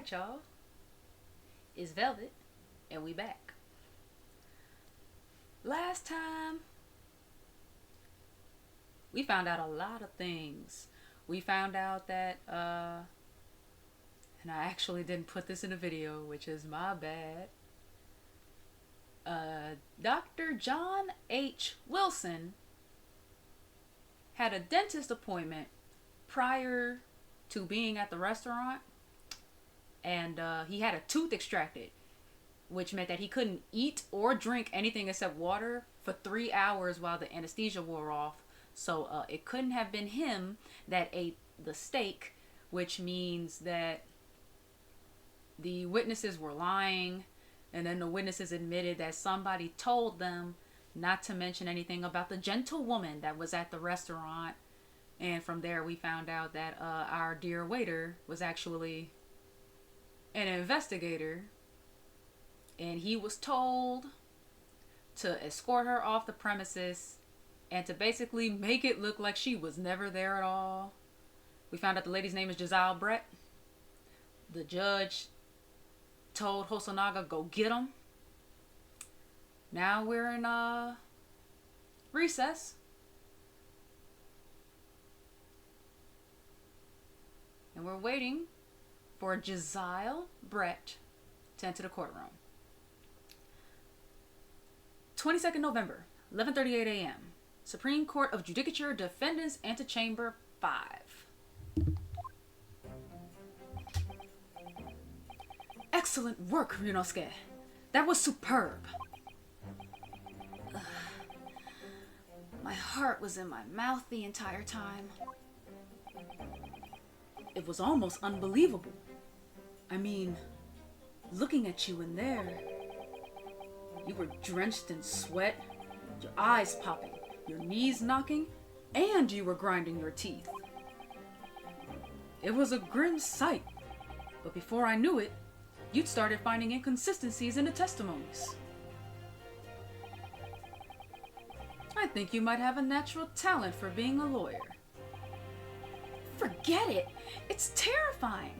Alright, y'all. It's Velvet, and we back. Last time, we found out a lot of things. We found out that, and I actually didn't put this in a video, which is my bad. Dr. John H. Wilson had a dentist appointment prior to being at the restaurant, and he had a tooth extracted, which meant that he couldn't eat or drink anything except water for 3 hours while the anesthesia wore off. So it couldn't have been him that ate the steak, which means that the witnesses were lying, and then the witnesses admitted that somebody told them not to mention anything about the gentlewoman that was at the restaurant. And from there we found out that our dear waiter was actually an investigator, and he was told to escort her off the premises and to basically make it look like she was never there at all. We found out the lady's name is Giselle Brett. The judge told Hosonaga, go get him. Now we're in recess. And we're waiting for Giselle Brett to enter the courtroom. 22nd November, 11:38 a.m. Supreme Court of Judicature, Defendants, Antechamber 5. Excellent work, Ryunosuke. That was superb. Ugh. My heart was in my mouth the entire time. It was almost unbelievable. I mean, looking at you in there, you were drenched in sweat, your eyes popping, your knees knocking, and you were grinding your teeth. It was a grim sight, but before I knew it, you'd started finding inconsistencies in the testimonies. I think you might have a natural talent for being a lawyer. Forget it! It's terrifying!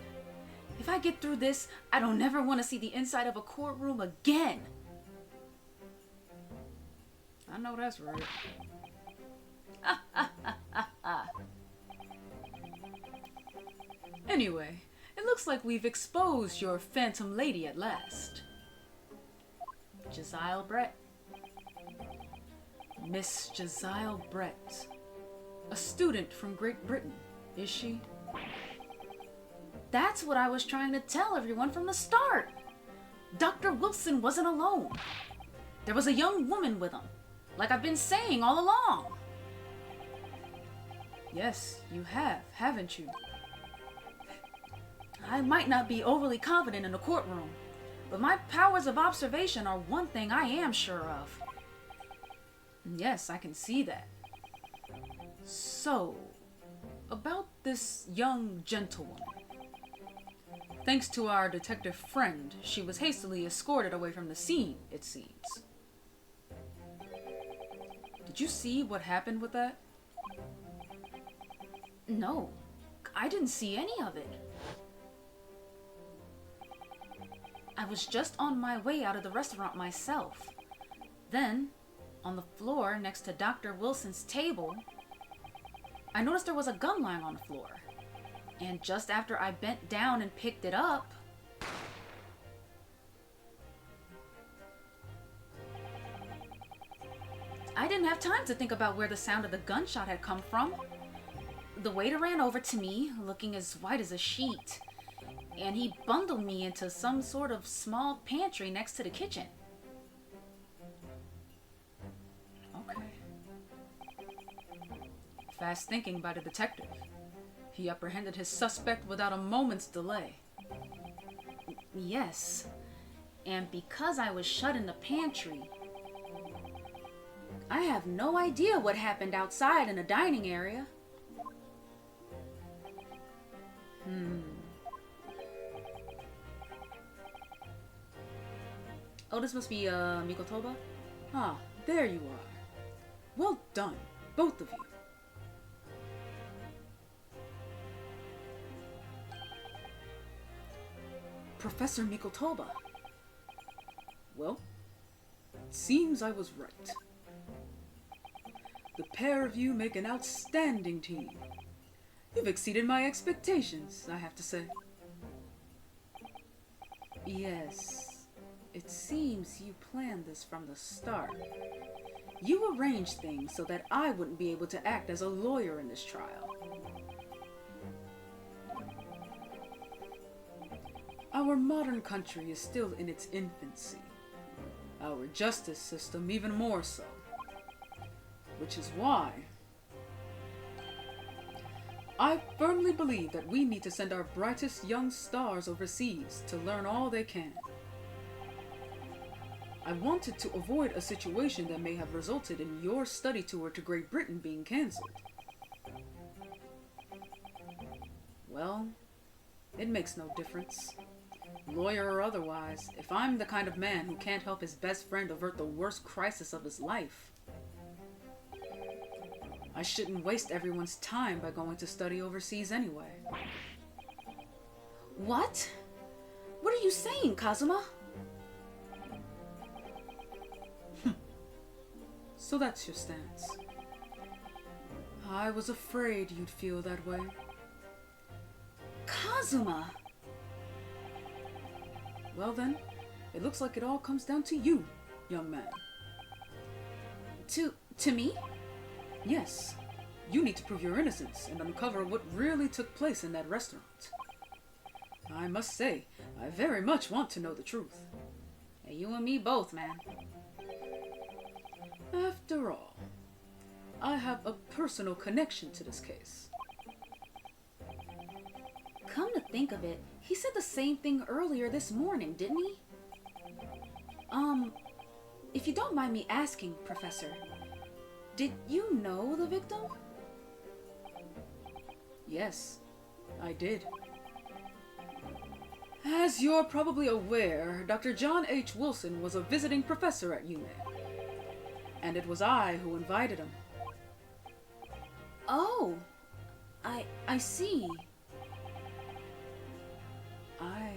If I get through this, I don't ever want to see the inside of a courtroom again. I know that's right. Anyway, it looks like we've exposed your phantom lady at last. Giselle Brett. Miss Giselle Brett. A student from Great Britain, is she? That's what I was trying to tell everyone from the start. Dr. Wilson wasn't alone. There was a young woman with him, like I've been saying all along. Yes, you have, haven't you? I might not be overly confident in the courtroom, but my powers of observation are one thing I am sure of. Yes, I can see that. So, about this young gentlewoman. Thanks to our detective friend, she was hastily escorted away from the scene, it seems. Did you see what happened with that? No, I didn't see any of it. I was just on my way out of the restaurant myself. Then, on the floor next to Dr. Wilson's table, I noticed there was a gun lying on the floor. And just after I bent down and picked it up, I didn't have time to think about where the sound of the gunshot had come from. The waiter ran over to me, looking as white as a sheet, and he bundled me into some sort of small pantry next to the kitchen. Okay. Fast thinking by the detective. He apprehended his suspect without a moment's delay. Yes, and because I was shut in the pantry, I have no idea what happened outside in the dining area. Oh, this must be, Mikotoba? Ah, there you are. Well done, both of you. Professor Mikotoba. Well, it seems I was right. The pair of you make an outstanding team. You've exceeded my expectations, I have to say. Yes, it seems you planned this from the start. You arranged things so that I wouldn't be able to act as a lawyer in this trial. Our modern country is still in its infancy. Our justice system even more so. Which is why I firmly believe that we need to send our brightest young stars overseas to learn all they can. I wanted to avoid a situation that may have resulted in your study tour to Great Britain being cancelled. Well, it makes no difference. Lawyer or otherwise, if I'm the kind of man who can't help his best friend avert the worst crisis of his life, I shouldn't waste everyone's time by going to study overseas anyway. What? What are you saying, Kazuma? So that's your stance. I was afraid you'd feel that way. Kazuma! Well then, it looks like it all comes down to you, young man. To me? Yes, you need to prove your innocence and uncover what really took place in that restaurant. I must say, I very much want to know the truth. You and me both, man. After all, I have a personal connection to this case. Come to think of it, he said the same thing earlier this morning, didn't he? If you don't mind me asking, Professor, did you know the victim? Yes, I did. As you're probably aware, Dr. John H. Wilson was a visiting professor at UMA. And it was I who invited him. Oh, I see. I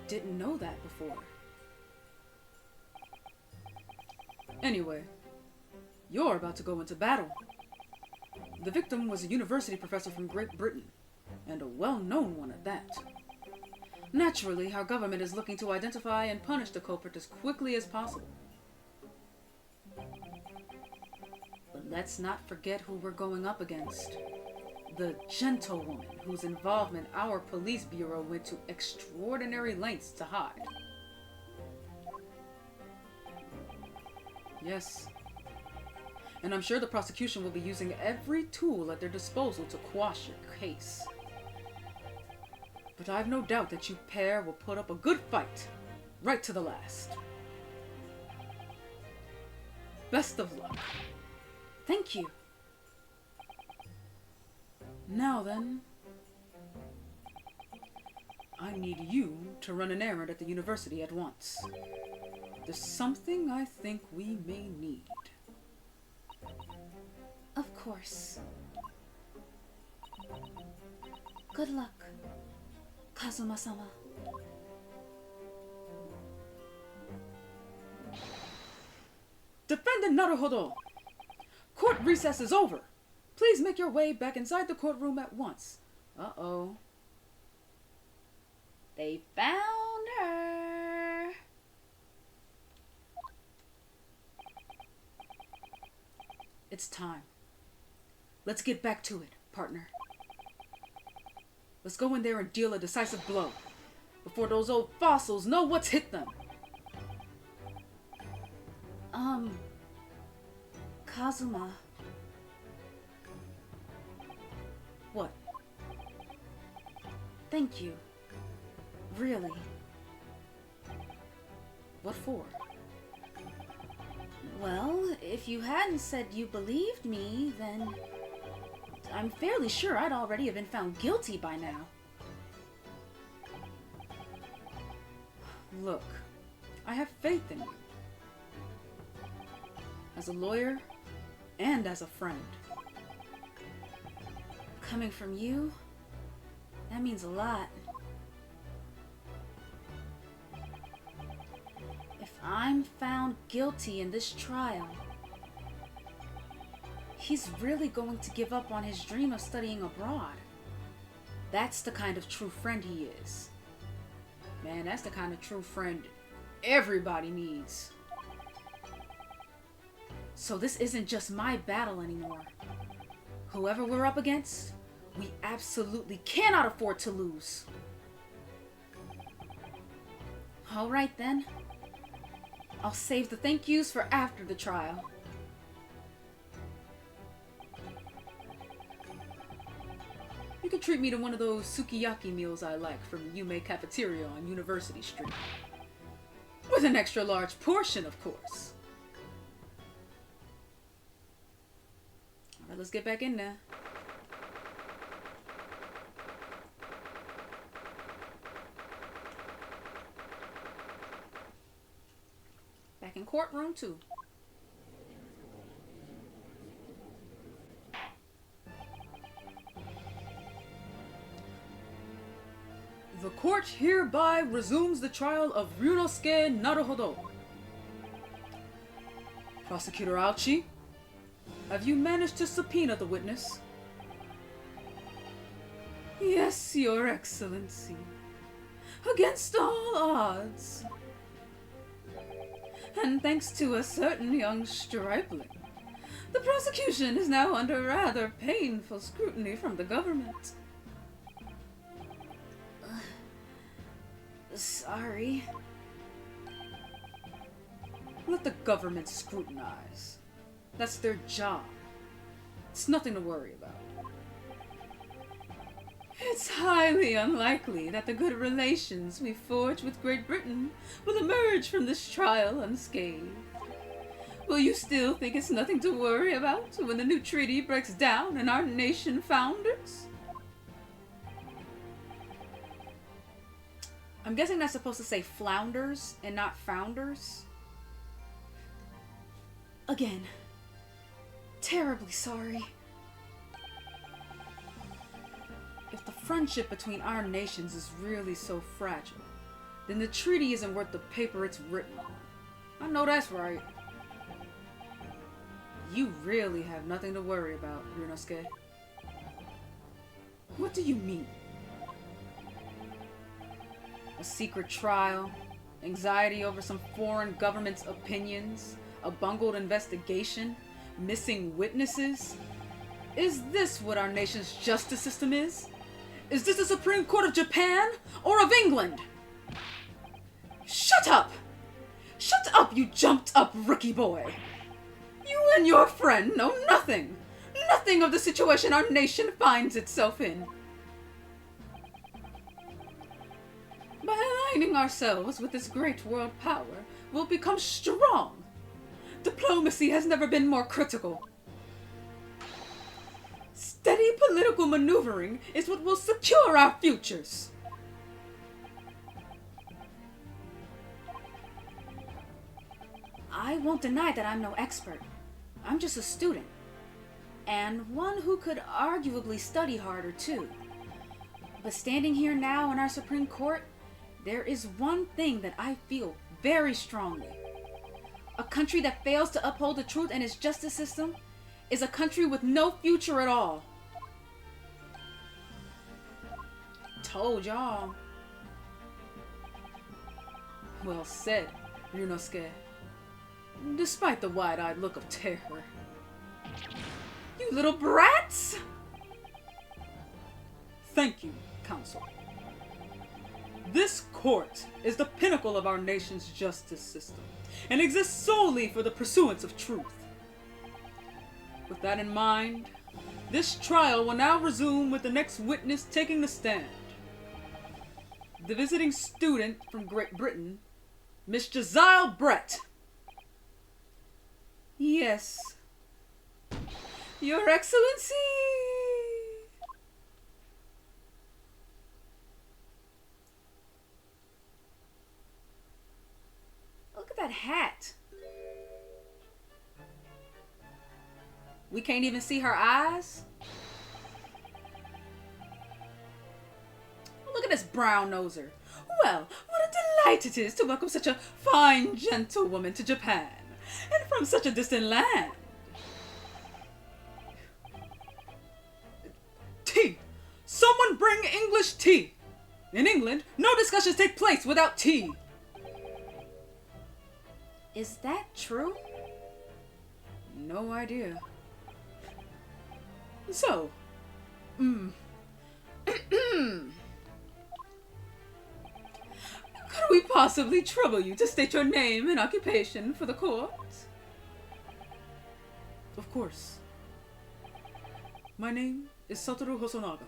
didn't know that before. Anyway, you're about to go into battle. The victim was a university professor from Great Britain, and a well-known one at that. Naturally, our government is looking to identify and punish the culprit as quickly as possible. But let's not forget who we're going up against. The Gentlewoman, whose involvement our police bureau went to extraordinary lengths to hide. Yes. And I'm sure the prosecution will be using every tool at their disposal to quash your case. But I've no doubt that you pair will put up a good fight, right to the last. Best of luck. Thank you. Now then, I need you to run an errand at the university at once. There's something I think we may need. Of course. Good luck, Kazuma-sama. Defendant Naruhodo! Court recess is over! Please make your way back inside the courtroom at once. Uh-oh. They found her. It's time. Let's get back to it, partner. Let's go in there and deal a decisive blow before those old fossils know what's hit them. Kazuma. What? Thank you. Really. What for? Well, if you hadn't said you believed me, then I'm fairly sure I'd already have been found guilty by now. Look, I have faith in you. As a lawyer and as a friend. Coming from you, that means a lot. If I'm found guilty in this trial, he's really going to give up on his dream of studying abroad. That's the kind of true friend he is. Man, that's the kind of true friend everybody needs. So this isn't just my battle anymore. Whoever we're up against, we absolutely cannot afford to lose. Alright then. I'll save the thank yous for after the trial. You can treat me to one of those sukiyaki meals I like from the Yume cafeteria on University Street. With an extra large portion, of course. Alright, let's get back in there. Back in courtroom 2. The court hereby resumes the trial of Ryunosuke Naruhodo. Prosecutor Aochi, have you managed to subpoena the witness? Yes, Your Excellency. Against all odds. And thanks to a certain young stripling, the prosecution is now under rather painful scrutiny from the government. Sorry. Let the government scrutinize. That's their job. It's nothing to worry about. It's highly unlikely that the good relations we forge with Great Britain will emerge from this trial unscathed. Will you still think it's nothing to worry about when the new treaty breaks down and our nation founders? I'm guessing that's supposed to say flounders and not founders. Again, terribly sorry. If the friendship between our nations is really so fragile, then the treaty isn't worth the paper it's written on. I know that's right. You really have nothing to worry about, Ryunosuke. What do you mean? A secret trial, anxiety over some foreign government's opinions, a bungled investigation, missing witnesses? Is this what our nation's justice system is? Is this the Supreme Court of Japan or of England? Shut up! Shut up, you jumped-up rookie boy! You and your friend know nothing! Nothing of the situation our nation finds itself in. By aligning ourselves with this great world power, we'll become strong. Diplomacy has never been more critical. Steady political maneuvering is what will secure our futures. I won't deny that I'm no expert. I'm just a student. And one who could arguably study harder, too. But standing here now in our Supreme Court, there is one thing that I feel very strongly. A country that fails to uphold the truth in its justice system is a country with no future at all. Told y'all. Well said, Ryunosuke. Despite the wide-eyed look of terror. You little brats! Thank you, Counsel. This court is the pinnacle of our nation's justice system, and exists solely for the pursuance of truth. With that in mind, this trial will now resume with the next witness taking the stand. The visiting student from Great Britain, Miss Jazile Brett. Yes. Your Excellency! Look at that hat. We can't even see her eyes? Look at this brown noser. Well, what a delight it is to welcome such a fine gentlewoman to Japan, and from such a distant land. Tea! Someone bring English tea! In England, no discussions take place without tea. Is that true? No idea. So, could we possibly trouble you to state your name and occupation for the court? Of course. My name is Satoru Hosonaga.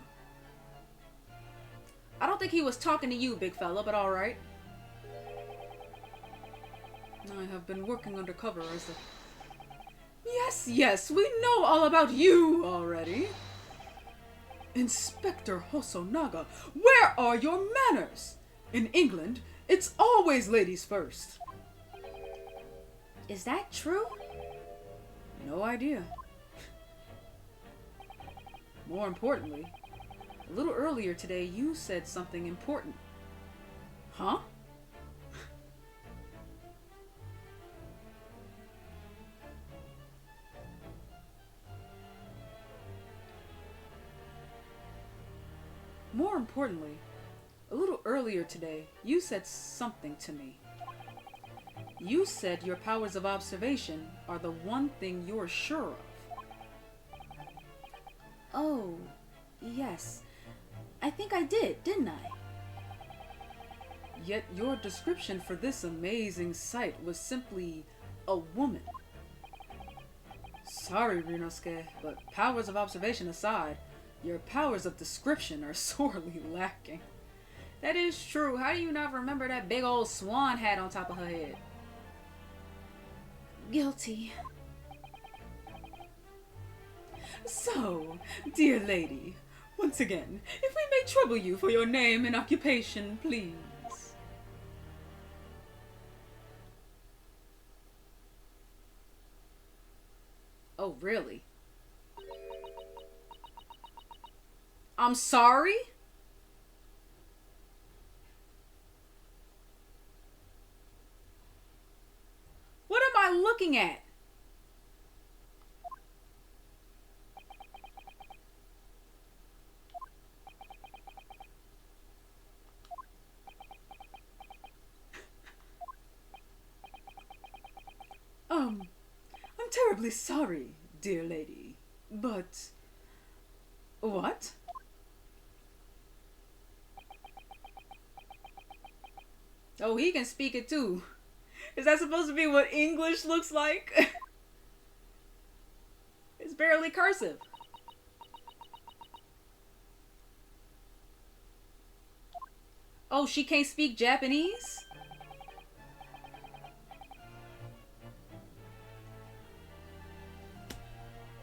I don't think he was talking to you, big fella, but alright. I have been working undercover as the... Yes, we know all about you already. Inspector Hosonaga, where are your manners? In England, it's always ladies first. Is that true? No idea. More importantly, a little earlier today you said something important. Huh? More importantly, a little earlier today, you said something to me. You said your powers of observation are the one thing you're sure of. Oh, yes. I think I did, didn't I? Yet your description for this amazing sight was simply a woman. Sorry, Ryunosuke, but powers of observation aside, your powers of description are sorely lacking. That is true. How do you not remember that big old swan hat on top of her head? Guilty. So, dear lady, once again, if we may trouble you for your name and occupation, please. Oh, really? I'm sorry? What am I looking at? I'm terribly sorry, dear lady, but... What? Oh, he can speak it too. Is that supposed to be what English looks like? It's barely cursive. Oh, she can't speak Japanese?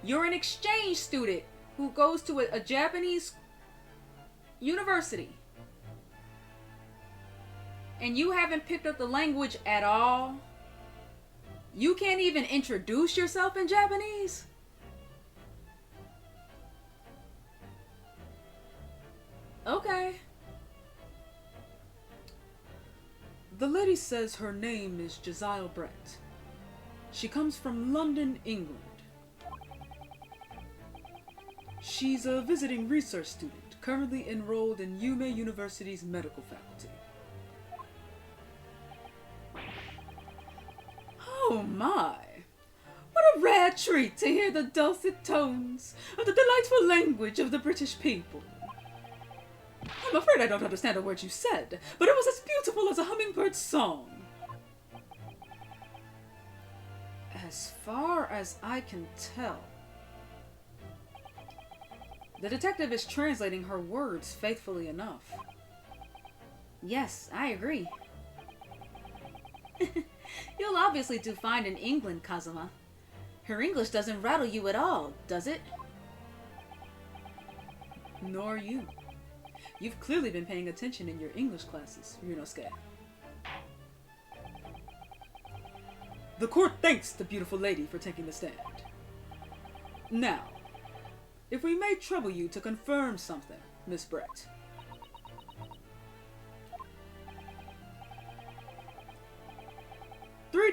You're an exchange student who goes to a Japanese university. And you haven't picked up the language at all? You can't even introduce yourself in Japanese? Okay. The lady says her name is Josiah Brett. She comes from London, England. She's a visiting research student, currently enrolled in Yume University's medical faculty. Oh my! What a rare treat to hear the dulcet tones of the delightful language of the British people. I'm afraid I don't understand a word you said, but it was as beautiful as a hummingbird's song. As far as I can tell, the detective is translating her words faithfully enough. Yes, I agree. You'll obviously do fine in England, Kazuma. Her English doesn't rattle you at all, does it? Nor you. You've clearly been paying attention in your English classes, Ryunosuke. The court thanks the beautiful lady for taking the stand. Now, if we may trouble you to confirm something, Miss Brett.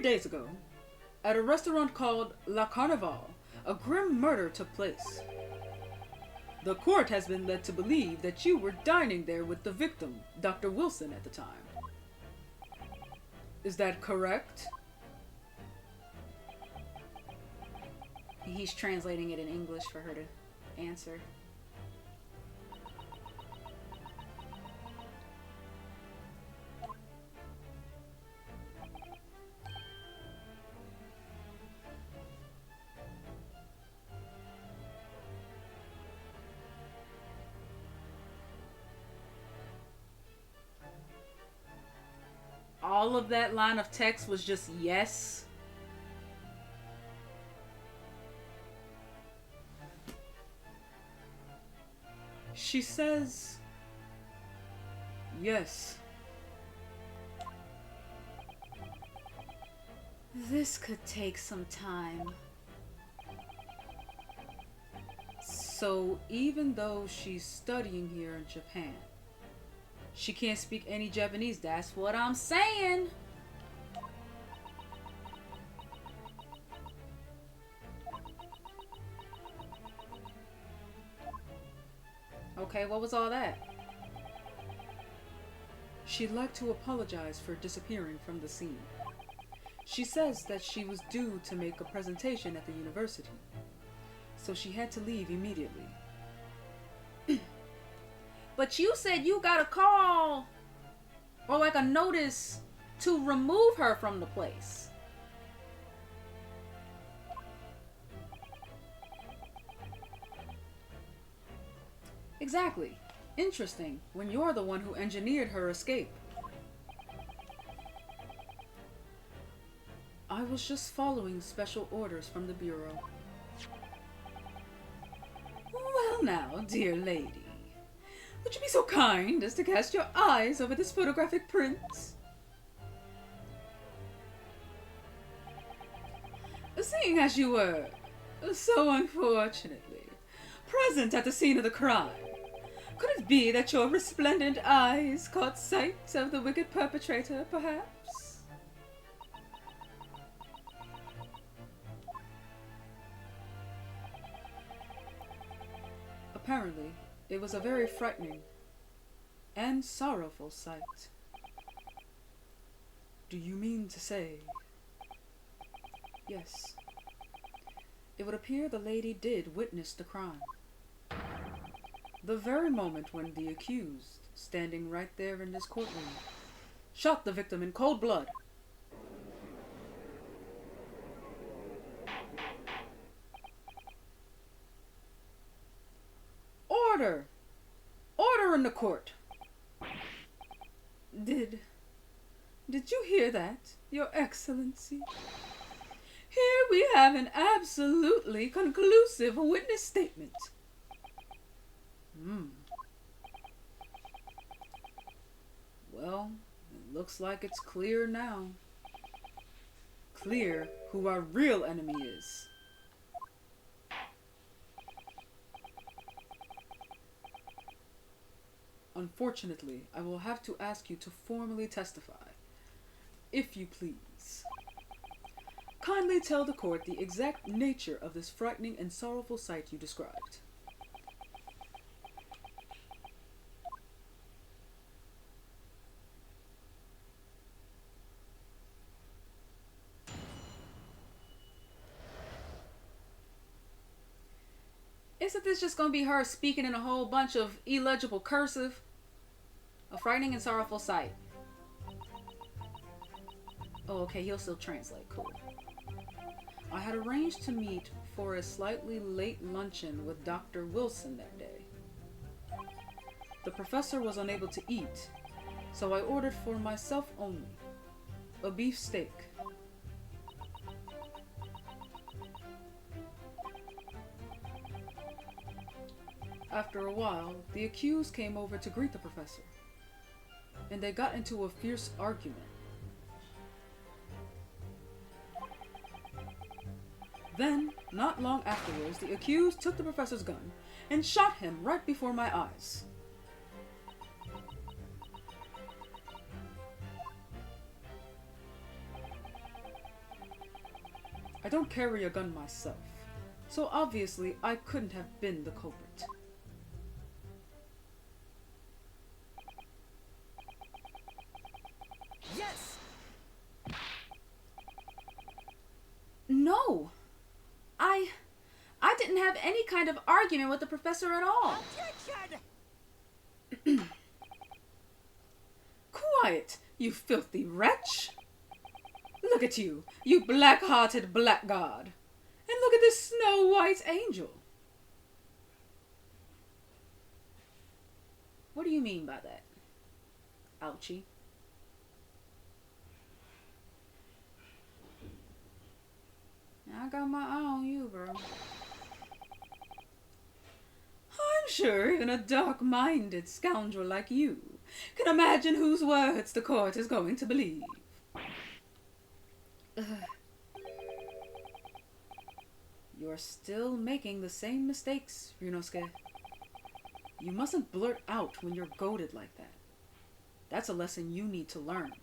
days ago, at a restaurant called La Carnival, a grim murder took place. The court has been led to believe that you were dining there with the victim, Dr. Wilson, at the time. Is that correct? He's translating it in English for her to answer. All of that line of text was just yes. She says, yes. This could take some time. So even though she's studying here in Japan, she can't speak any Japanese. That's what I'm saying. Okay, what was all that? She'd like to apologize for disappearing from the scene. She says that she was due to make a presentation at the university, so she had to leave immediately. But you said you got a call or like a notice to remove her from the place. Exactly. Interesting, when you're the one who engineered her escape. I was just following special orders from the Bureau. Well now, dear lady, would you be so kind as to cast your eyes over this photographic print? Seeing as you were, so unfortunately, present at the scene of the crime, could it be that your resplendent eyes caught sight of the wicked perpetrator, perhaps? Apparently, it was a very frightening and sorrowful sight. Do you mean to say? Yes. It would appear the lady did witness the crime. The very moment when the accused, standing right there in this courtroom, shot the victim in cold blood. Order! Order in the court! Did you hear that, Your Excellency? Here we have an absolutely conclusive witness statement. Well, it looks like it's clear now. Clear who our real enemy is. Unfortunately, I will have to ask you to formally testify, if you please. Kindly tell the court the exact nature of this frightening and sorrowful sight you described. Isn't this just gonna be her speaking in a whole bunch of illegible cursive? A frightening and sorrowful sight. Oh, okay, he'll still translate. Cool. I had arranged to meet for a slightly late luncheon with Dr. Wilson that day. The professor was unable to eat, so I ordered for myself only a beef steak. After a while, the accused came over to greet the professor, and they got into a fierce argument. Then, not long afterwards, the accused took the professor's gun and shot him right before my eyes. I don't carry a gun myself, so obviously I couldn't have been the culprit. Yes! No! I didn't have any kind of argument with the professor at all. Objection! Quiet, you filthy wretch! Look at you, you black-hearted blackguard! And look at this snow-white angel! What do you mean by that? Ouchie. I got my eye on you, bro. I'm sure even a dark-minded scoundrel like you can imagine whose words the court is going to believe. You're still making the same mistakes, Ryunosuke. You mustn't blurt out when you're goaded like that. That's a lesson you need to learn.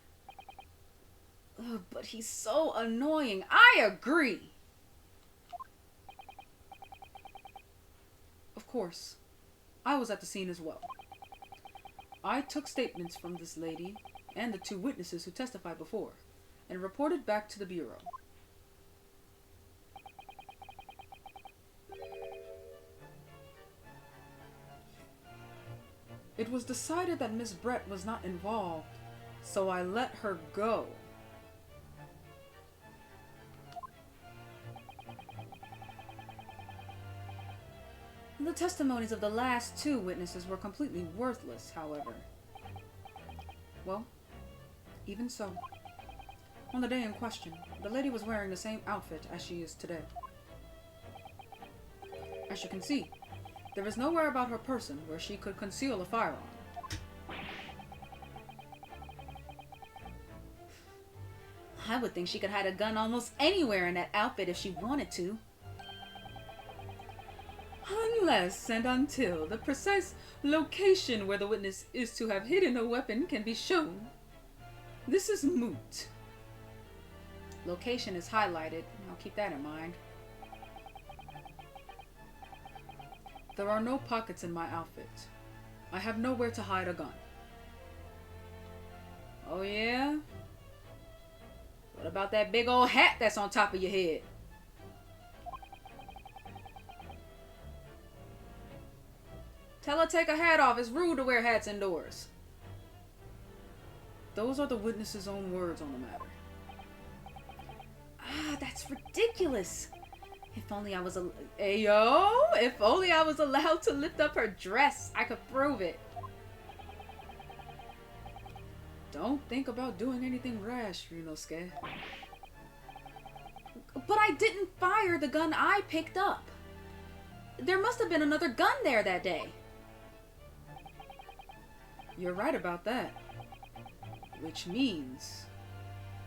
But he's so annoying. I agree. Of course, I was at the scene as well. I took statements from this lady and the 2 witnesses who testified before and reported back to the Bureau. It was decided that Miss Brett was not involved, so I let her go. The testimonies of the last 2 witnesses were completely worthless, however. Well, even so. On the day in question, the lady was wearing the same outfit as she is today. As you can see, there is nowhere about her person where she could conceal a firearm. I would think she could hide a gun almost anywhere in that outfit if she wanted to. Unless and until the precise location where the witness is to have hidden a weapon can be shown. This is moot. Location is highlighted. I'll keep that in mind. There are no pockets in my outfit. I have nowhere to hide a gun. Oh yeah? What about that big old hat that's on top of your head? Tell her to take her hat off. It's rude to wear hats indoors. Those are the witness's own words on the matter. That's ridiculous. If only I was if only I was allowed to lift up her dress, I could prove it. Don't think about doing anything rash, Ryunosuke. But I didn't fire the gun I picked up. There must have been another gun there that day. You're right about that. Which means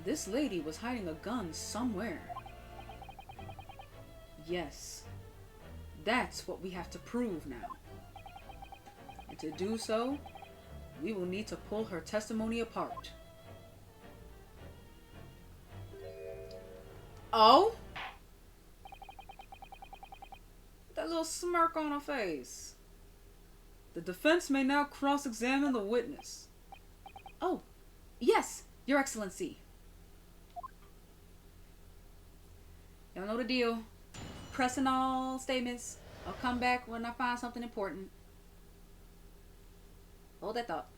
this lady was hiding a gun somewhere. Yes, that's what we have to prove now. And to do so, we will need to pull her testimony apart. Oh? That little smirk on her face. The defense may now cross-examine the witness. Oh, yes, Your Excellency. Y'all know the deal. Pressing all statements. I'll come back when I find something important. Hold that thought.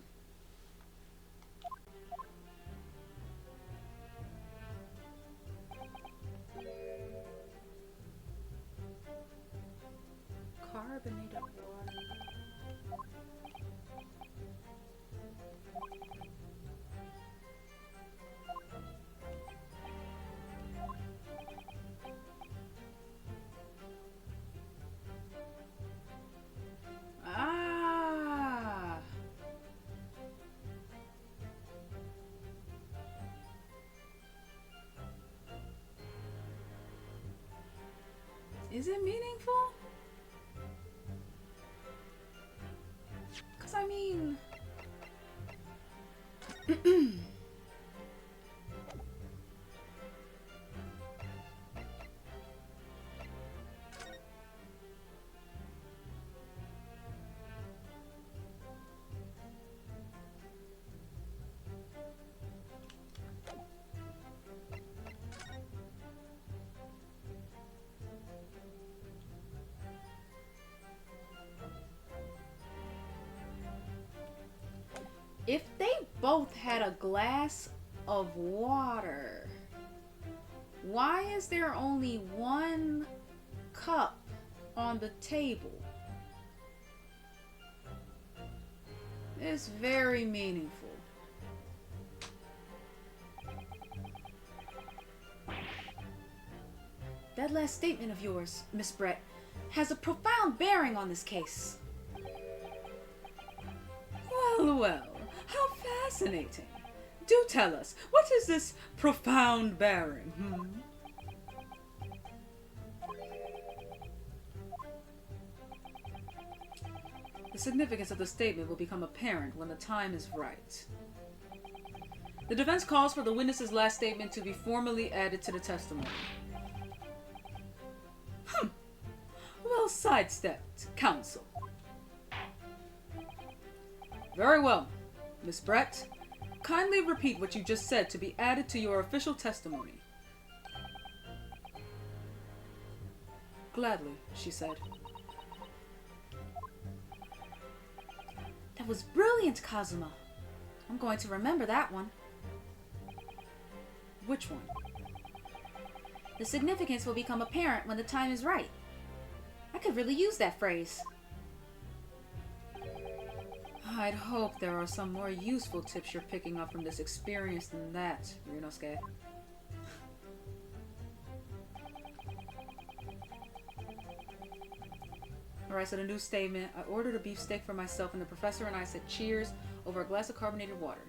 Carbonated water. Ah. Is it meaningful? Because I mean... both had a glass of water. Why is there only one cup on the table? It's very meaningful. That last statement of yours, Miss Brett, has a profound bearing on this case. Well, well, how fascinating. Do tell us, what is this profound bearing? The significance of the statement will become apparent when the time is right. The defense calls for the witness's last statement to be formally added to the testimony. Well sidestepped, counsel. Very well. Miss Brett, kindly repeat what you just said to be added to your official testimony. Gladly, she said. That was brilliant, Kazuma. I'm going to remember that one. Which one? The significance will become apparent when the time is right. I could really use that phrase. I'd hope there are some more useful tips you're picking up from this experience than that, Ryunosuke. Alright, so the new statement. I ordered a beefsteak for myself and the professor and I said cheers over a glass of carbonated water.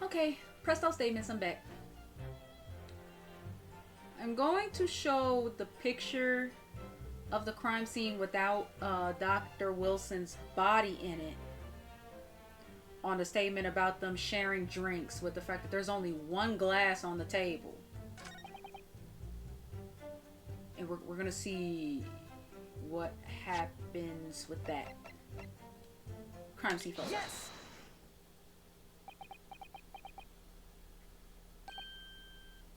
Okay, presto statements, I'm back. I'm going to show the picture of the crime scene without Dr. Wilson's body in it on the statement about them sharing drinks, with the fact that there's only one glass on the table. And we're gonna see what happens with that. Crime scene photo. Yes!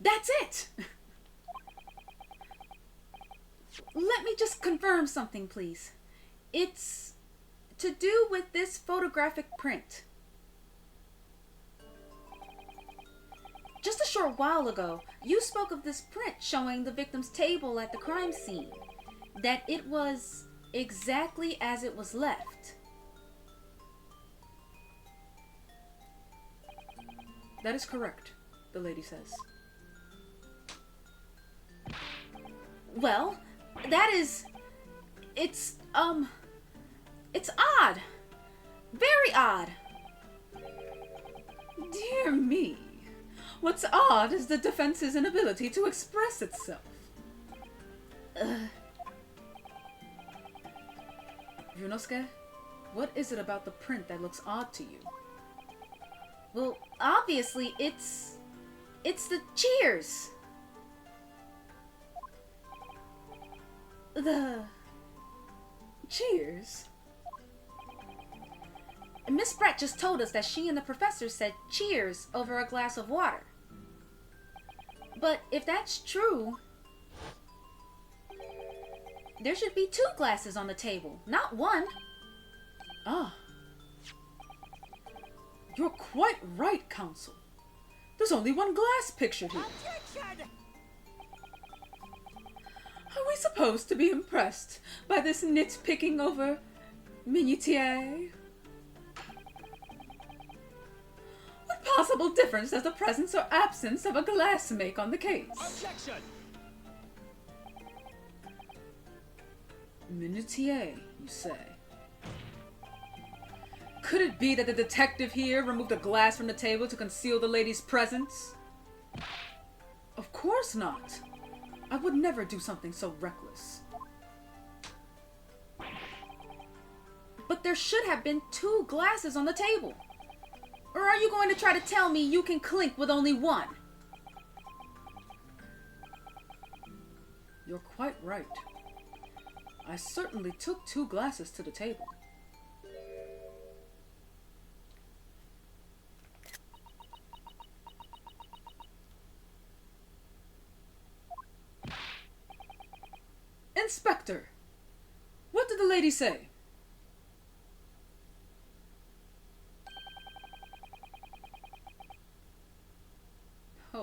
That's it! Let me just confirm something, please. It's to do with this photographic print. Just a short while ago, you spoke of this print showing the victim's table at the crime scene. That it was exactly as it was left. That is correct, the lady says. Well, that is... It's odd. Very odd. Dear me. What's odd is the defense's inability to express itself. Ryunosuke, what is it about the print that looks odd to you? Well, obviously, it's the cheers. The cheers? Miss Brett just told us that she and the professor said cheers over a glass of water. But if that's true, there should be 2 glasses on the table, not 1. Ah. You're quite right, counsel. There's only 1 glass pictured here. Objection! Are we supposed to be impressed by this nitpicking over minutiae? What possible difference does the presence or absence of a glass make on the case? Objection! Minutiae, you say? Could it be that the detective here removed a glass from the table to conceal the lady's presence? Of course not. I would never do something so reckless. But there should have been 2 glasses on the table. Or are you going to try to tell me you can clink with only 1? You're quite right. I certainly took 2 glasses to the table. Inspector, what did the lady say?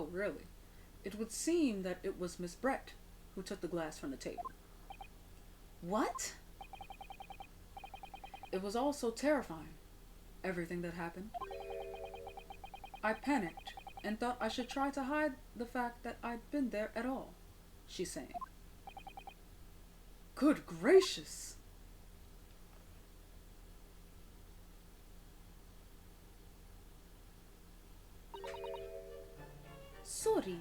Oh, really? It would seem that it was Miss Brett who took the glass from the table. What? It was all so terrifying, everything that happened. I panicked and thought I should try to hide the fact that I'd been there at all, she's saying. Good gracious! Sorry.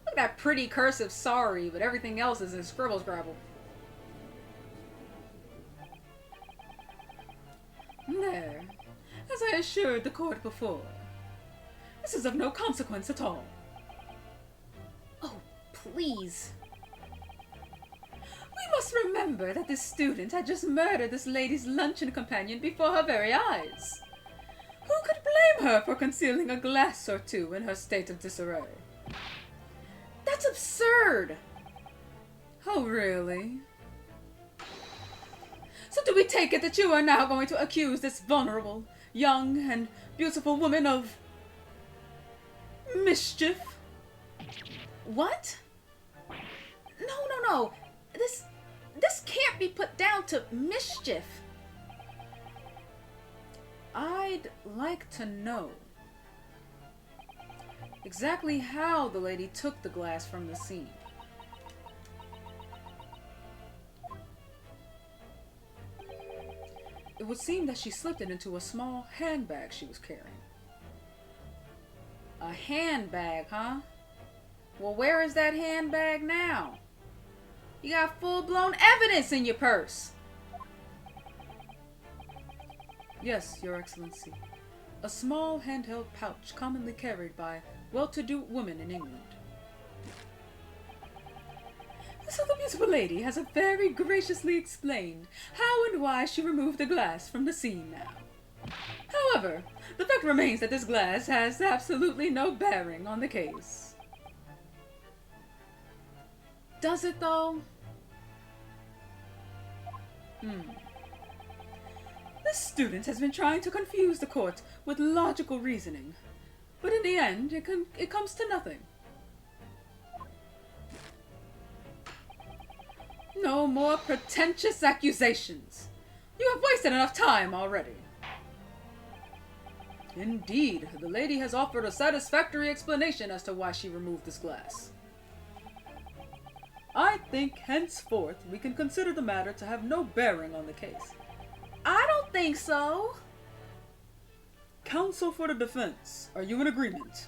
Look at that pretty cursive sorry, but everything else is in scribble scrabble. There, as I assured the court before, this is of no consequence at all. Oh, please. We must remember that this student had just murdered this lady's luncheon companion before her very eyes. Who could blame her for concealing a glass or two in her state of disarray? That's absurd. Oh, really? So do we take it that you are now going to accuse this vulnerable, young, and beautiful woman of mischief? What? No. This can't be put down to mischief. I'd like to know exactly how the lady took the glass from the scene. It would seem that she slipped it into a small handbag she was carrying. A handbag, huh? Well, where is that handbag now? You got full-blown evidence in your purse. Yes, Your Excellency. A small handheld pouch commonly carried by well-to-do women in England. So the beautiful lady has very graciously explained how and why she removed the glass from the scene now. However, the fact remains that this glass has absolutely no bearing on the case. Does it, though? This student has been trying to confuse the court with logical reasoning, but in the end, it comes to nothing. No more pretentious accusations. You have wasted enough time already. Indeed, the lady has offered a satisfactory explanation as to why she removed this glass. I think henceforth we can consider the matter to have no bearing on the case. I don't think so. Counsel for the defense, are you in agreement?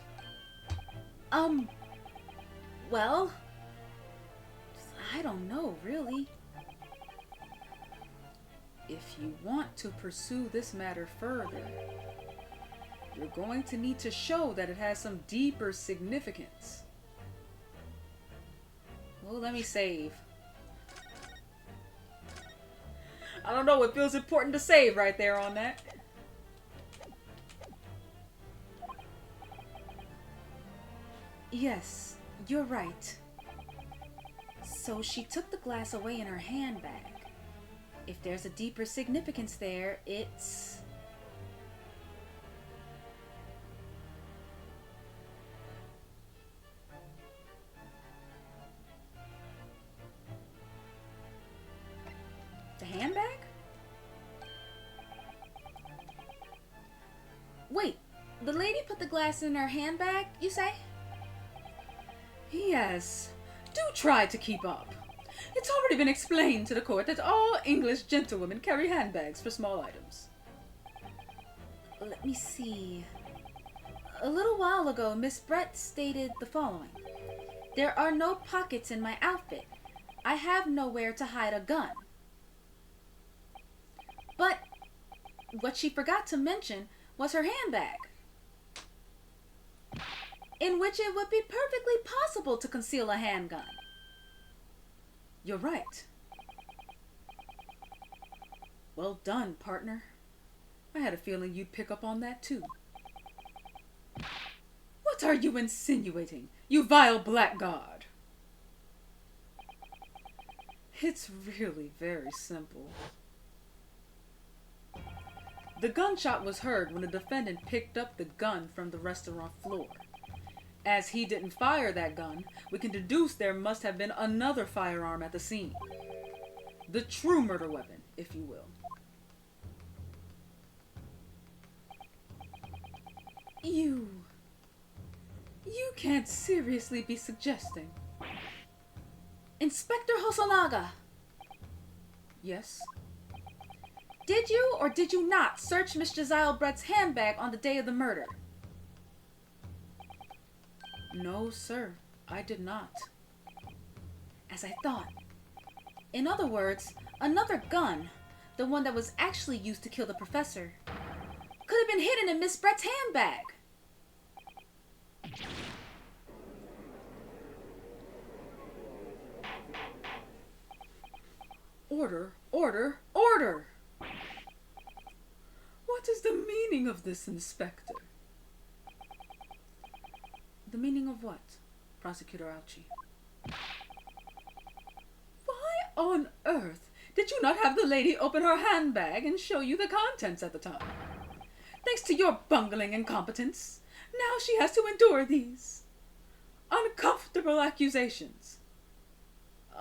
Well, I don't know, really. If you want to pursue this matter further, you're going to need to show that it has some deeper significance. Well, let me save. I don't know, it feels important to save right there on that. Yes, you're right. So she took the glass away in her handbag. If there's a deeper significance there, it's... the handbag? Wait, the lady put the glass in her handbag, you say? Yes, do try to keep up. It's already been explained to the court that all English gentlewomen carry handbags for small items. Let me see. A little while ago, Miss Brett stated the following. There are no pockets in my outfit. I have nowhere to hide a gun. But what she forgot to mention was her handbag, in which it would be perfectly possible to conceal a handgun. You're right. Well done, partner. I had a feeling you'd pick up on that too. What are you insinuating, you vile blackguard? It's really very simple. The gunshot was heard when the defendant picked up the gun from the restaurant floor. As he didn't fire that gun, we can deduce there must have been another firearm at the scene. The true murder weapon, if you will. You can't seriously be suggesting. Inspector Hosonaga! Yes? Did you or did you not search Miss Jezile Brett's handbag on the day of the murder? No, sir. I did not. As I thought. In other words, another gun, the one that was actually used to kill the professor, could have been hidden in Miss Brett's handbag. Order, order, order! What is the meaning of this, Inspector? The meaning of what, Prosecutor Ouchie? Why on earth did you not have the lady open her handbag and show you the contents at the time? Thanks to your bungling incompetence, now she has to endure these uncomfortable accusations.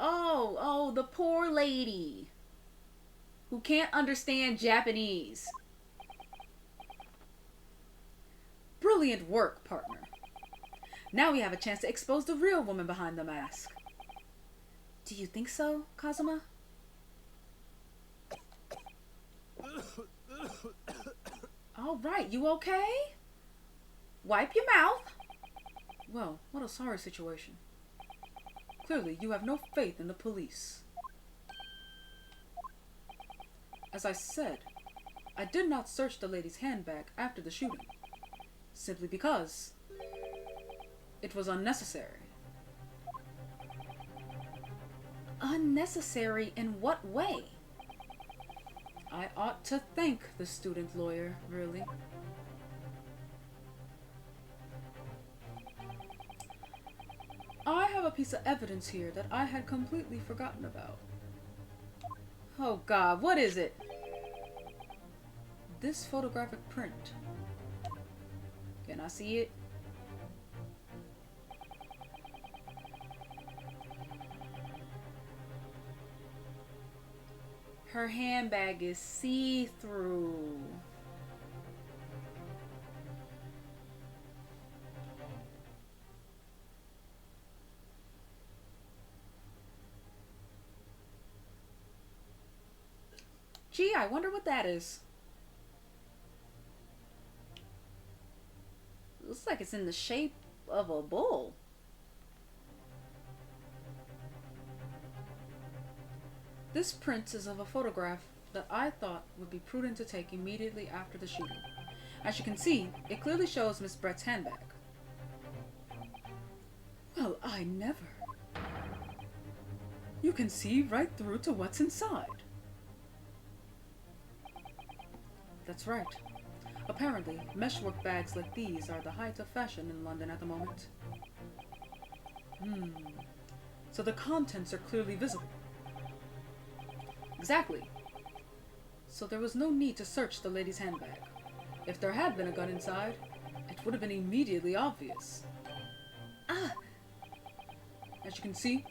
Oh, the poor lady who can't understand Japanese. Brilliant work, partner. Now we have a chance to expose the real woman behind the mask. Do you think so, Kazuma? All right, you okay? Wipe your mouth. Well, what a sorry situation. Clearly, you have no faith in the police. As I said, I did not search the lady's handbag after the shooting, simply because it was unnecessary. Unnecessary in what way? I ought to thank the student lawyer, really. I have a piece of evidence here that I had completely forgotten about. Oh God, what is it? This photographic print. Can I see it? Her handbag is see-through. Gee, I wonder what that is. Looks like it's in the shape of a bull. This print is of a photograph that I thought would be prudent to take immediately after the shooting. As you can see, it clearly shows Miss Brett's handbag. Well, I never. You can see right through to what's inside. That's right. Apparently, meshwork bags like these are the height of fashion in London at the moment. So the contents are clearly visible. Exactly. So there was no need to search the lady's handbag. If there had been a gun inside, it would have been immediately obvious. Ah! As you can see,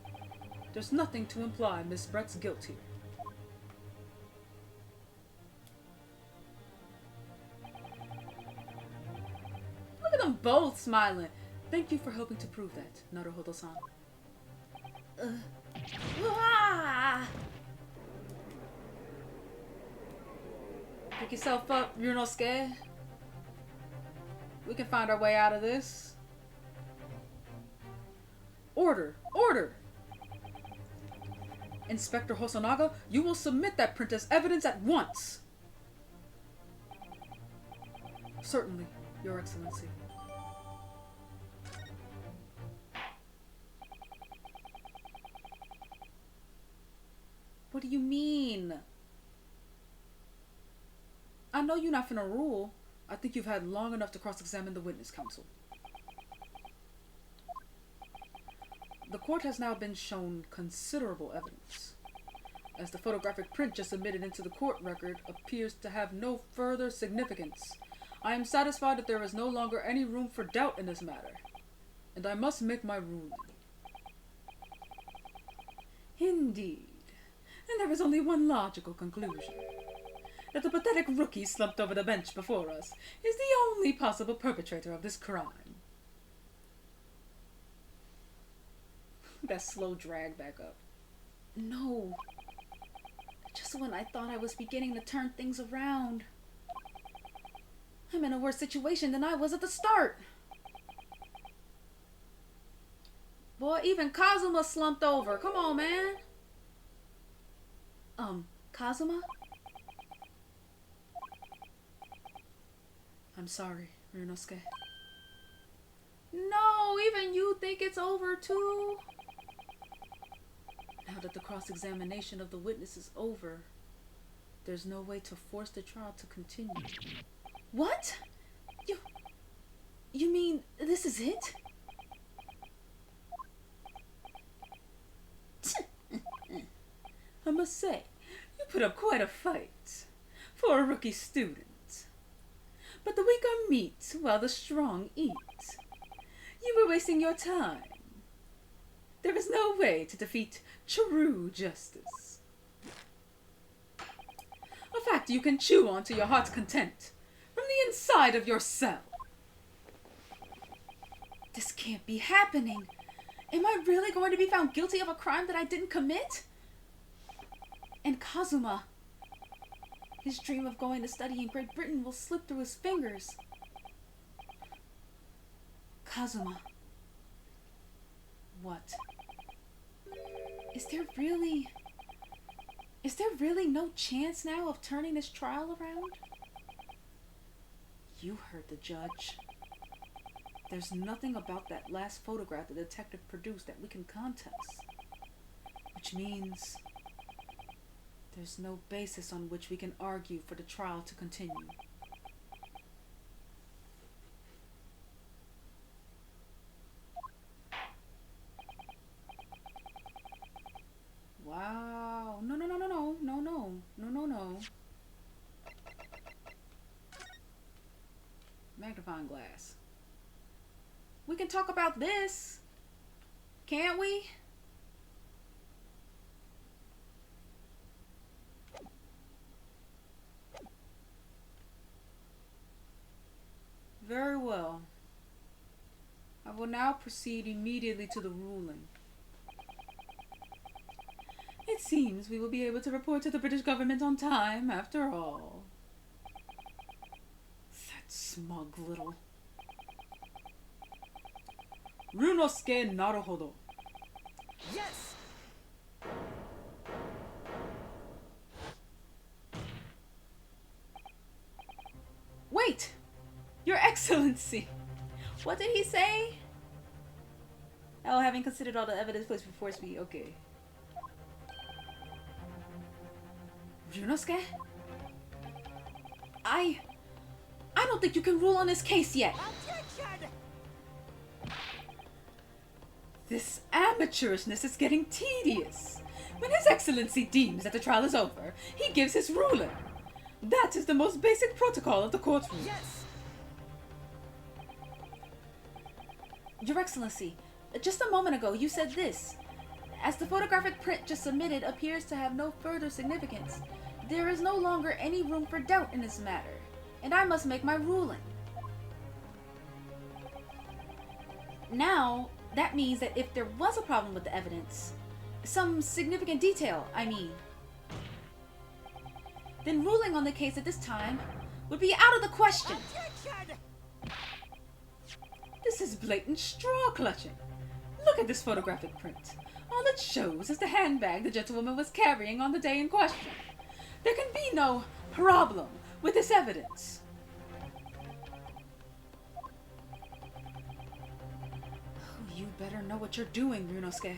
there's nothing to imply Miss Brett's guilt here. Look at them both smiling. Thank you for helping to prove that, Naruhodo-san. Ah! Pick yourself up, Ryunosuke. We can find our way out of this. Order! Order! Inspector Hosonaga, you will submit that print as evidence at once! Certainly, Your Excellency. What do you mean? I know you're not finna rule. I think you've had long enough to cross-examine the witness counsel. The court has now been shown considerable evidence. As the photographic print just submitted into the court record appears to have no further significance, I am satisfied that there is no longer any room for doubt in this matter. and I must make my ruling. Indeed. And there is only one logical conclusion. That the pathetic rookie slumped over the bench before us is the only possible perpetrator of this crime. That slow drag back up. No. Just when I thought I was beginning to turn things around. I'm in a worse situation than I was at the start. Boy, even Kazuma slumped over. Come on, man. Kazuma? I'm sorry, Ryunosuke. No, even you think it's over too? Now that the cross-examination of the witness is over, there's no way to force the trial to continue. What? You mean this is it? I must say, you put up quite a fight for a rookie student. But the weak are meat while the strong eat. You were wasting your time. There is no way to defeat true justice. A fact you can chew on to your heart's content from the inside of your cell. This can't be happening. Am I really going to be found guilty of a crime that I didn't commit? And Kazuma, his dream of going to study in Great Britain will slip through his fingers. Kazuma. What? Is there really no chance now of turning this trial around? You heard the judge. There's nothing about that last photograph the detective produced that we can contest. Which means there's no basis on which we can argue for the trial to continue. Wow. No. Magnifying glass. We can talk about this, can't we? Very well. I will now proceed immediately to the ruling. It seems we will be able to report to the British government on time, after all. That smug little... Ryunosuke Naruhodo. Yes! Wait! Your Excellency! What did he say? Oh, having considered all the evidence placed before us, okay. Ryunosuke? I don't think you can rule on this case yet. Objection! This amateurishness is getting tedious. When His Excellency deems that the trial is over, he gives his ruling. That is the most basic protocol of the courtroom. Yes! Your Excellency, just a moment ago you said this. As the photographic print just submitted appears to have no further significance, there is no longer any room for doubt in this matter, and I must make my ruling. Now, that means that if there was a problem with the evidence, some significant detail, I mean, then ruling on the case at this time would be out of the question. Objection! This is blatant straw clutching. Look at this photographic print. All it shows is the handbag the gentlewoman was carrying on the day in question. There can be no problem with this evidence. Oh, you better know what you're doing, Ryunosuke.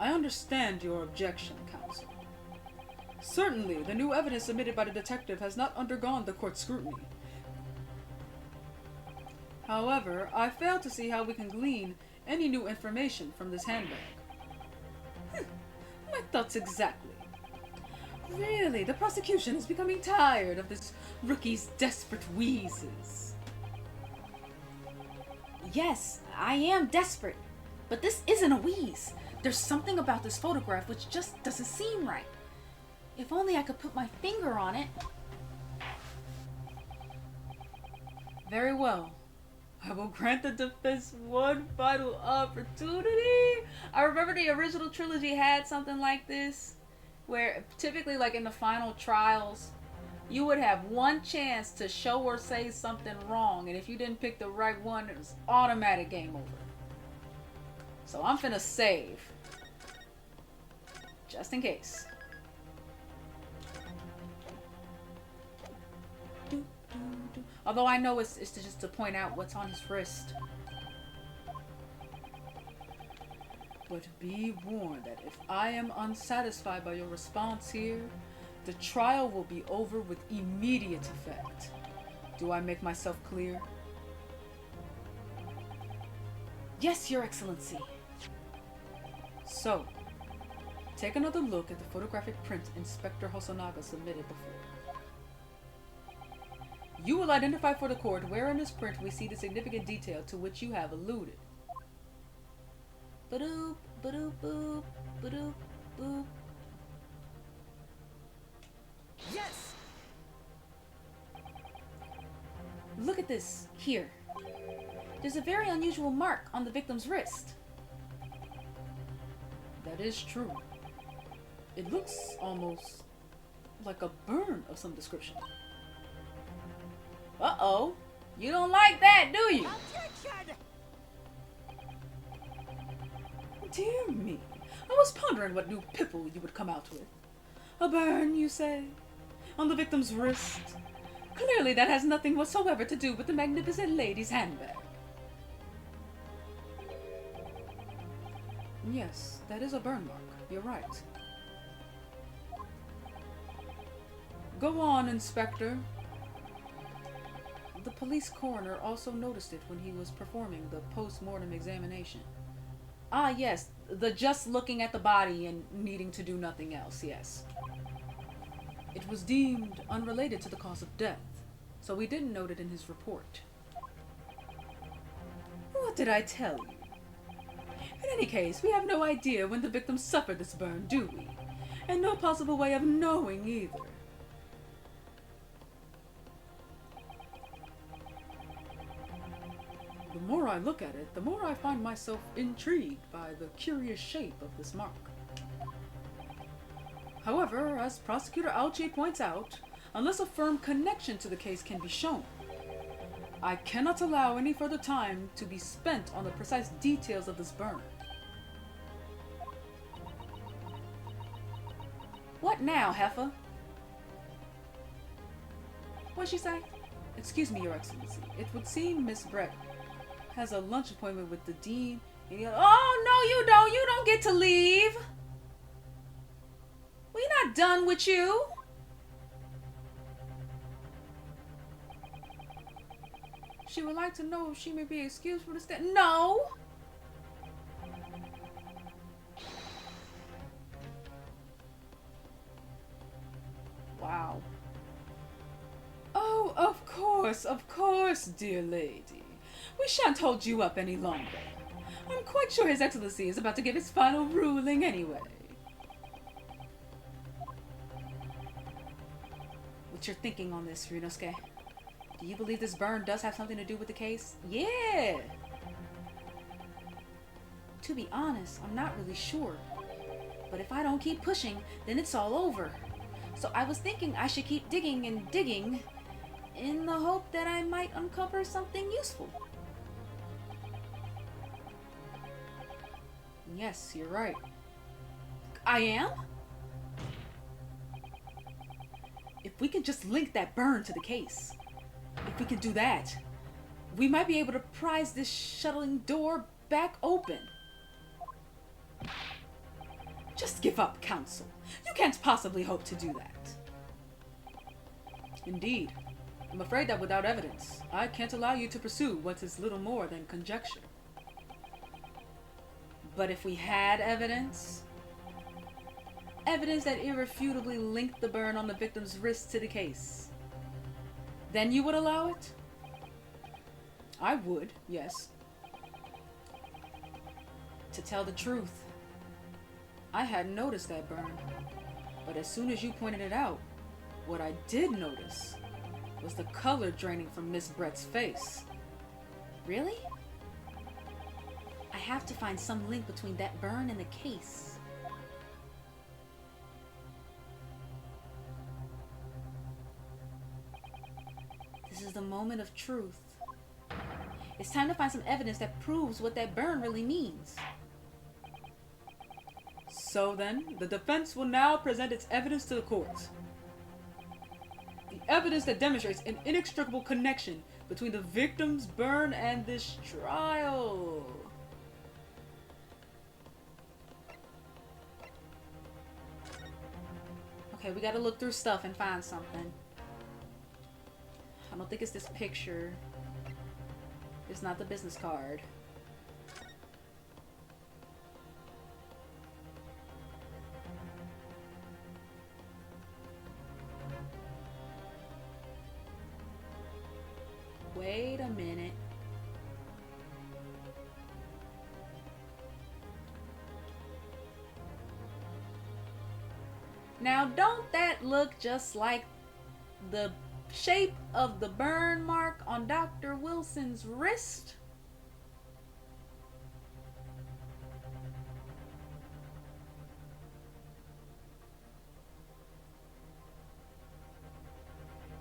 I understand your objection, counsel. Certainly, the new evidence submitted by the detective has not undergone the court's scrutiny. However, I fail to see how we can glean any new information from this handbag. My thoughts exactly. Really, the prosecution is becoming tired of this rookie's desperate wheezes. Yes, I am desperate. But this isn't a wheeze. There's something about this photograph which just doesn't seem right. If only I could put my finger on it. Very well. I will grant the defense one final opportunity. I remember the original trilogy had something like this, where typically, like in the final trials, you would have one chance to show or say something wrong, and if you didn't pick the right one, it was automatic game over. So I'm finna save, just in case. Although I know it's just to point out what's on his wrist. But be warned that if I am unsatisfied by your response here, the trial will be over with immediate effect. Do I make myself clear? Yes, Your Excellency. So, take another look at the photographic print Inspector Hosonaga submitted before. You will identify for the court where in this print we see the significant detail to which you have alluded. Ba-doop, ba-doop, boop, ba-doop, boop. Yes! Look at this, here. There's a very unusual mark on the victim's wrist. That is true. It looks almost like a burn of some description. Uh-oh. You don't like that, do you? Objection! Dear me, I was pondering what new pipple you would come out with. A burn, you say? On the victim's wrist? Clearly that has nothing whatsoever to do with the magnificent lady's handbag. Yes, that is a burn mark. You're right. Go on, Inspector. The police coroner also noticed it when he was performing the post-mortem examination. Ah, yes. The just looking at the body and needing to do nothing else, yes. It was deemed unrelated to the cause of death, so we didn't note it in his report. What did I tell you? In any case, we have no idea when the victim suffered this burn, do we? And no possible way of knowing either. The more I look at it, the more I find myself intrigued by the curious shape of this mark. However, as Prosecutor Alche points out, unless a firm connection to the case can be shown, I cannot allow any further time to be spent on the precise details of this burn. What now, Heifer? What'd she say? Excuse me, Your Excellency. It would seem Miss Brett has a lunch appointment with the dean. Oh, no, you don't. You don't get to leave. We're not done with you. She would like to know if she may be excused from the stand. No! Wow. Oh, of course, dear lady. We shan't hold you up any longer. I'm quite sure His Excellency is about to give his final ruling anyway. What's your thinking on this, Ryunosuke? Do you believe this burn does have something to do with the case? Yeah! To be honest, I'm not really sure. But if I don't keep pushing, then it's all over. So I was thinking I should keep digging and digging in the hope that I might uncover something useful. Yes, you're right. I am? If we could just link that burn to the case, if we could do that, we might be able to prise this shuttling door back open. Just give up, Counsel. You can't possibly hope to do that. Indeed. I'm afraid that without evidence, I can't allow you to pursue what is little more than conjecture. But if we had evidence? Evidence that irrefutably linked the burn on the victim's wrist to the case. Then you would allow it? I would, yes. To tell the truth, I hadn't noticed that burn. But as soon as you pointed it out, what I did notice was the color draining from Miss Brett's face. Really? I have to find some link between that burn and the case. This is the moment of truth. It's time to find some evidence that proves what that burn really means. So then, the defense will now present its evidence to the court. The evidence that demonstrates an inextricable connection between the victim's burn and this trial. Okay, we gotta look through stuff and find something. I don't think it's this picture. It's not the business card. Wait a minute. Now, don't that look just like the shape of the burn mark on Dr. Wilson's wrist?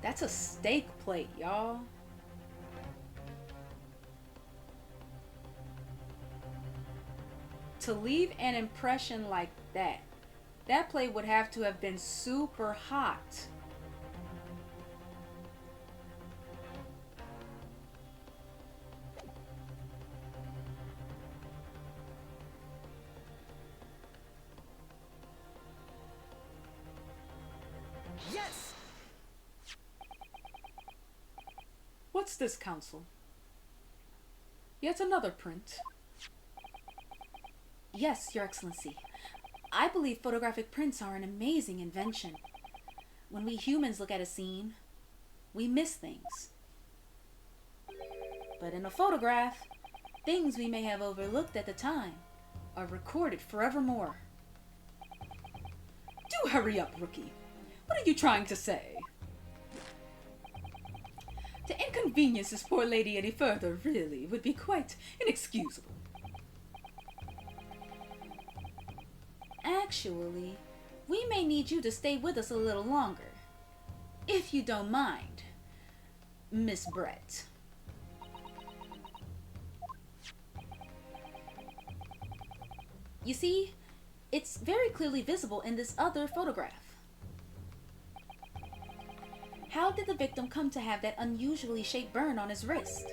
That's a steak plate, y'all. To leave an impression like that, that plate would have to have been super hot. Yes! What's this, counsel? Yet another print. Yes, Your Excellency. I believe photographic prints are an amazing invention. When we humans look at a scene, we miss things. But in a photograph, things we may have overlooked at the time are recorded forevermore. Do hurry up, rookie. What are you trying to say? To inconvenience this poor lady any further, really, would be quite inexcusable. Actually, we may need you to stay with us a little longer. If you don't mind, Miss Brett. You see, it's very clearly visible in this other photograph. How did the victim come to have that unusually shaped burn on his wrist?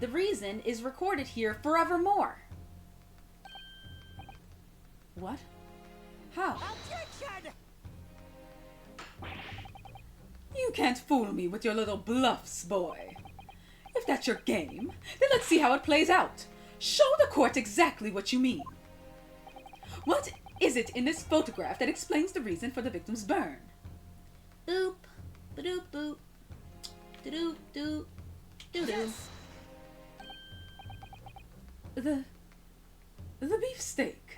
The reason is recorded here forevermore. What? How? Objection! You can't fool me with your little bluffs, boy. If that's your game, then let's see how it plays out. Show the court exactly what you mean. What is it in this photograph that explains the reason for the victim's burn? Boop, ba-doop, boop, do-doop, doop, doo-doo. Yes! The beefsteak.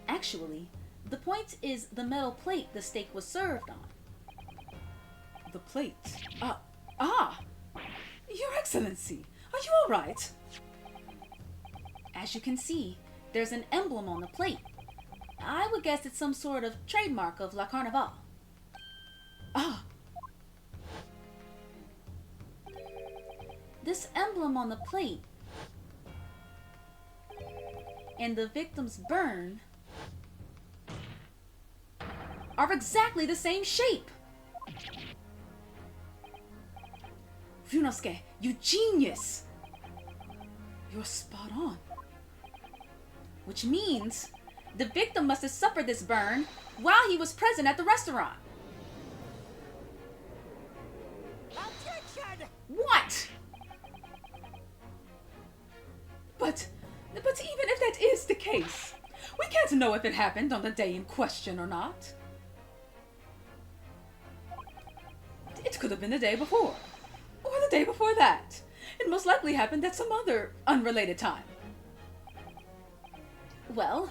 Actually, the point is the metal plate the steak was served on. The plate. Your Excellency, are you all right? As you can see, there's an emblem on the plate. I would guess it's some sort of trademark of La Carnival. Ah, This emblem on the plate and the victim's burn are exactly the same shape. Ryunosuke, you genius! You're spot on. Which means the victim must have suffered this burn while he was present at the restaurant. Objection! What? But even if that is the case, we can't know if it happened on the day in question or not. It could have been the day before, or the day before that. It most likely happened at some other unrelated time. Well,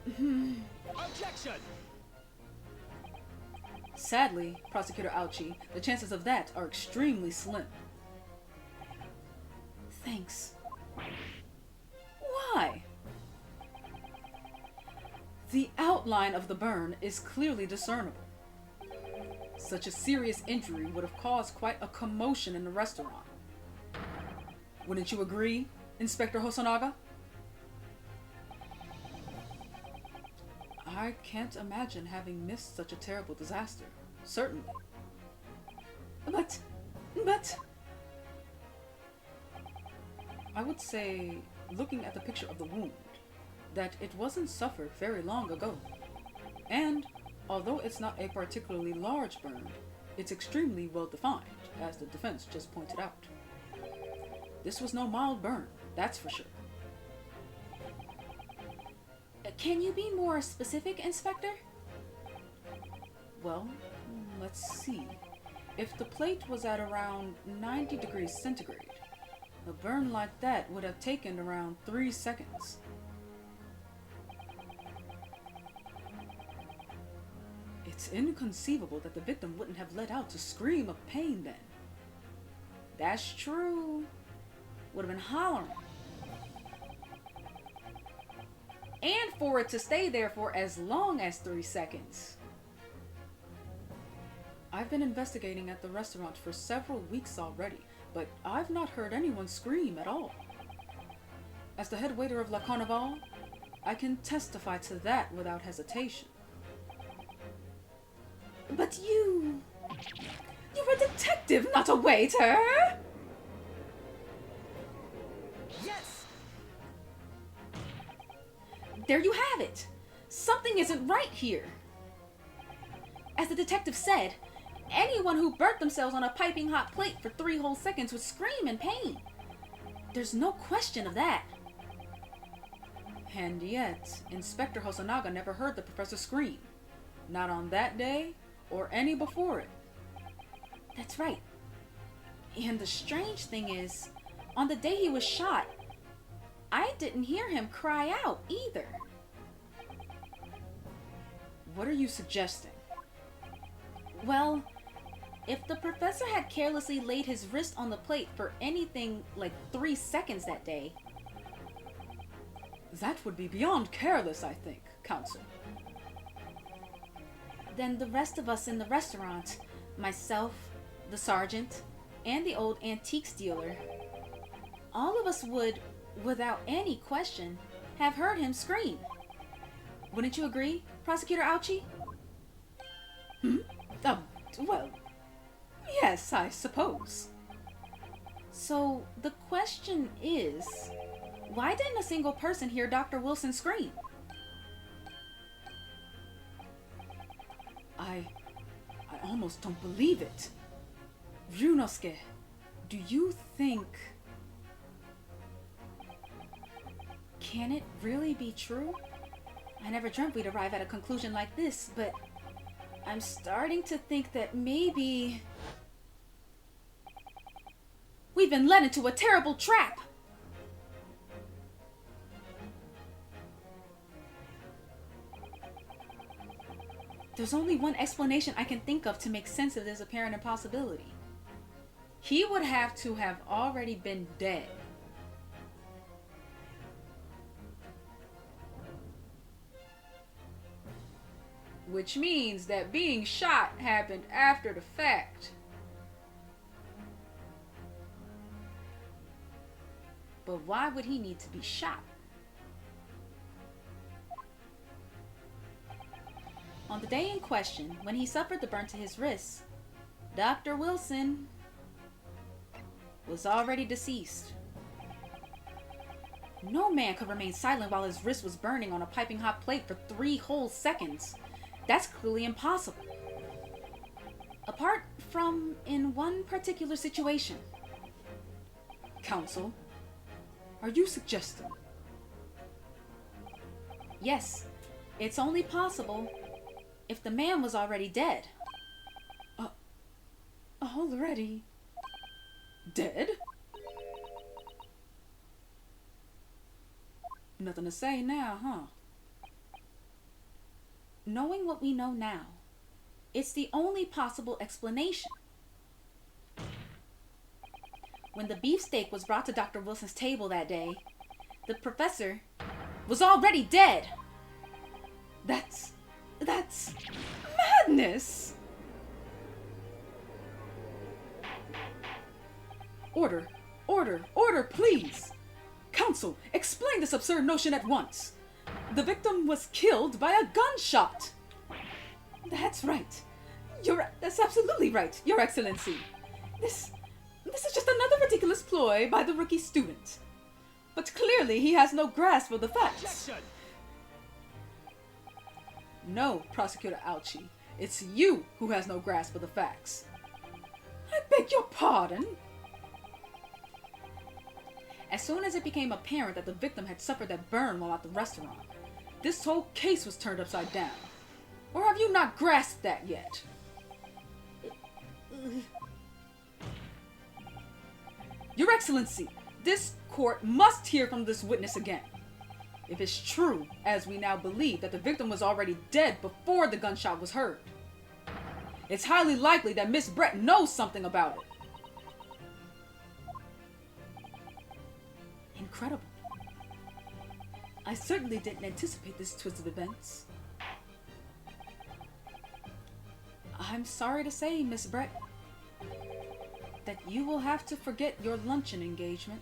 Objection! Sadly, Prosecutor Ouchie, the chances of that are extremely slim. thanks. Why? The outline of the burn is clearly discernible. Such a serious injury would have caused quite a commotion in the restaurant. Wouldn't you agree, Inspector Hosonaga? I can't imagine having missed such a terrible disaster. Certainly. But... I would say, looking at the picture of the wound, that it wasn't suffered very long ago. And, although it's not a particularly large burn, it's extremely well defined, as the defense just pointed out. This was no mild burn, that's for sure. Can you be more specific, Inspector? Well, let's see. If the plate was at around 90 degrees centigrade, a burn like that would have taken around 3 seconds. It's inconceivable that the victim wouldn't have let out a scream of pain then. That's true. Would have been hollering. And for it to stay there for as long as 3 seconds. I've been investigating at the restaurant for several weeks already, but I've not heard anyone scream at all. As the head waiter of La Carnival, I can testify to that without hesitation. But you're a detective, not a waiter! Yes! There you have it! Something isn't right here. As the detective said, anyone who burnt themselves on a piping hot plate for 3 whole seconds would scream in pain. There's no question of that. And yet, Inspector Hosonaga never heard the professor scream. Not on that day, or any before it. That's right. And the strange thing is, on the day he was shot, I didn't hear him cry out either. What are you suggesting? Well, if the professor had carelessly laid his wrist on the plate for anything like 3 seconds that day... That would be beyond careless, I think, Counsel. Then the rest of us in the restaurant, myself, the sergeant, and the old antiques dealer, all of us would, without any question, have heard him scream. Wouldn't you agree, Prosecutor Ouchie? Well, yes, I suppose. So the question is, why didn't a single person hear Dr. Wilson scream? I almost don't believe it. Ryunosuke, do you think... Can it really be true? I never dreamt we'd arrive at a conclusion like this, but I'm starting to think that maybe we've been led into a terrible trap. There's only one explanation I can think of to make sense of this apparent impossibility. He would have to have already been dead. Which means that being shot happened after the fact. But why would he need to be shot? On the day in question, when he suffered the burn to his wrists, Dr. Wilson was already deceased. No man could remain silent while his wrist was burning on a piping hot plate for 3 whole seconds. That's clearly impossible. Apart from in one particular situation. Counsel, are you suggesting? Yes, it's only possible if the man was already dead. Already Dead? Nothing to say now, huh? Knowing what we know now, it's the only possible explanation. When the beefsteak was brought to Dr. Wilson's table that day, the professor was already dead. That's madness! Order, please! Counsel, explain this absurd notion at once. The victim was killed by a gunshot. That's right. That's absolutely right, Your Excellency. This is just another ridiculous ploy by the rookie student. But clearly he has no grasp of the facts. Objection! No, Prosecutor Ouchie. It's you who has no grasp of the facts. I beg your pardon? As soon as it became apparent that the victim had suffered that burn while at the restaurant, This whole case was turned upside down. Or have you not grasped that yet? Your Excellency, this court must hear from this witness again. If it's true, as we now believe, that the victim was already dead before the gunshot was heard, it's highly likely that Miss Brett knows something about it. Incredible. I certainly didn't anticipate this twist of events. I'm sorry to say, Miss Brett, that you will have to forget your luncheon engagement.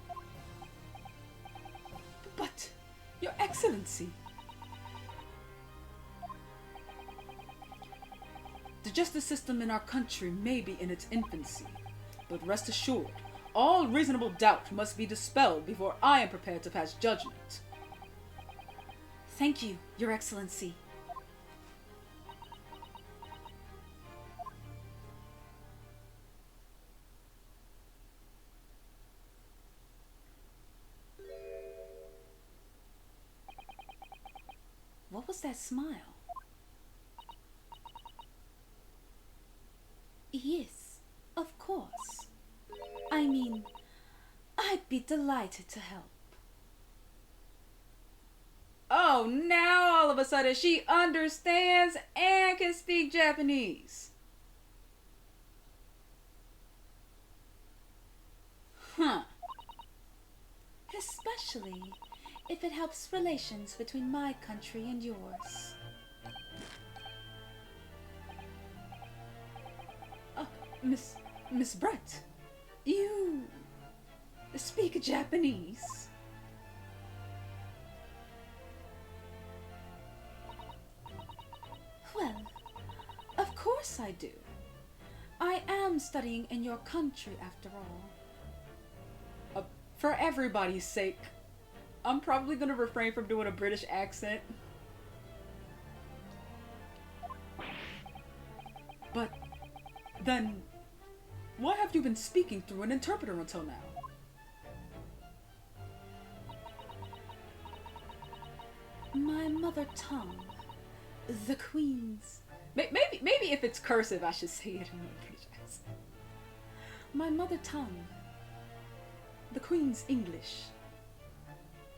But, Your Excellency, the justice system in our country may be in its infancy, but rest assured, all reasonable doubt must be dispelled before I am prepared to pass judgment. thank you, Your Excellency. What was that smile? Yes, of course. I mean, I'd be delighted to help. Oh, now all of a sudden she understands and can speak Japanese. Huh. Especially if it helps relations between my country and yours. Miss Brett, you speak Japanese? Well, of course I do. I am studying in your country after all. For everybody's sake, I'm probably gonna refrain from doing a British accent. But then, why have you been speaking through an interpreter until now? My mother tongue, the Queen's. Maybe if it's cursive, I should say it in a British accent. My mother tongue The Queen's English.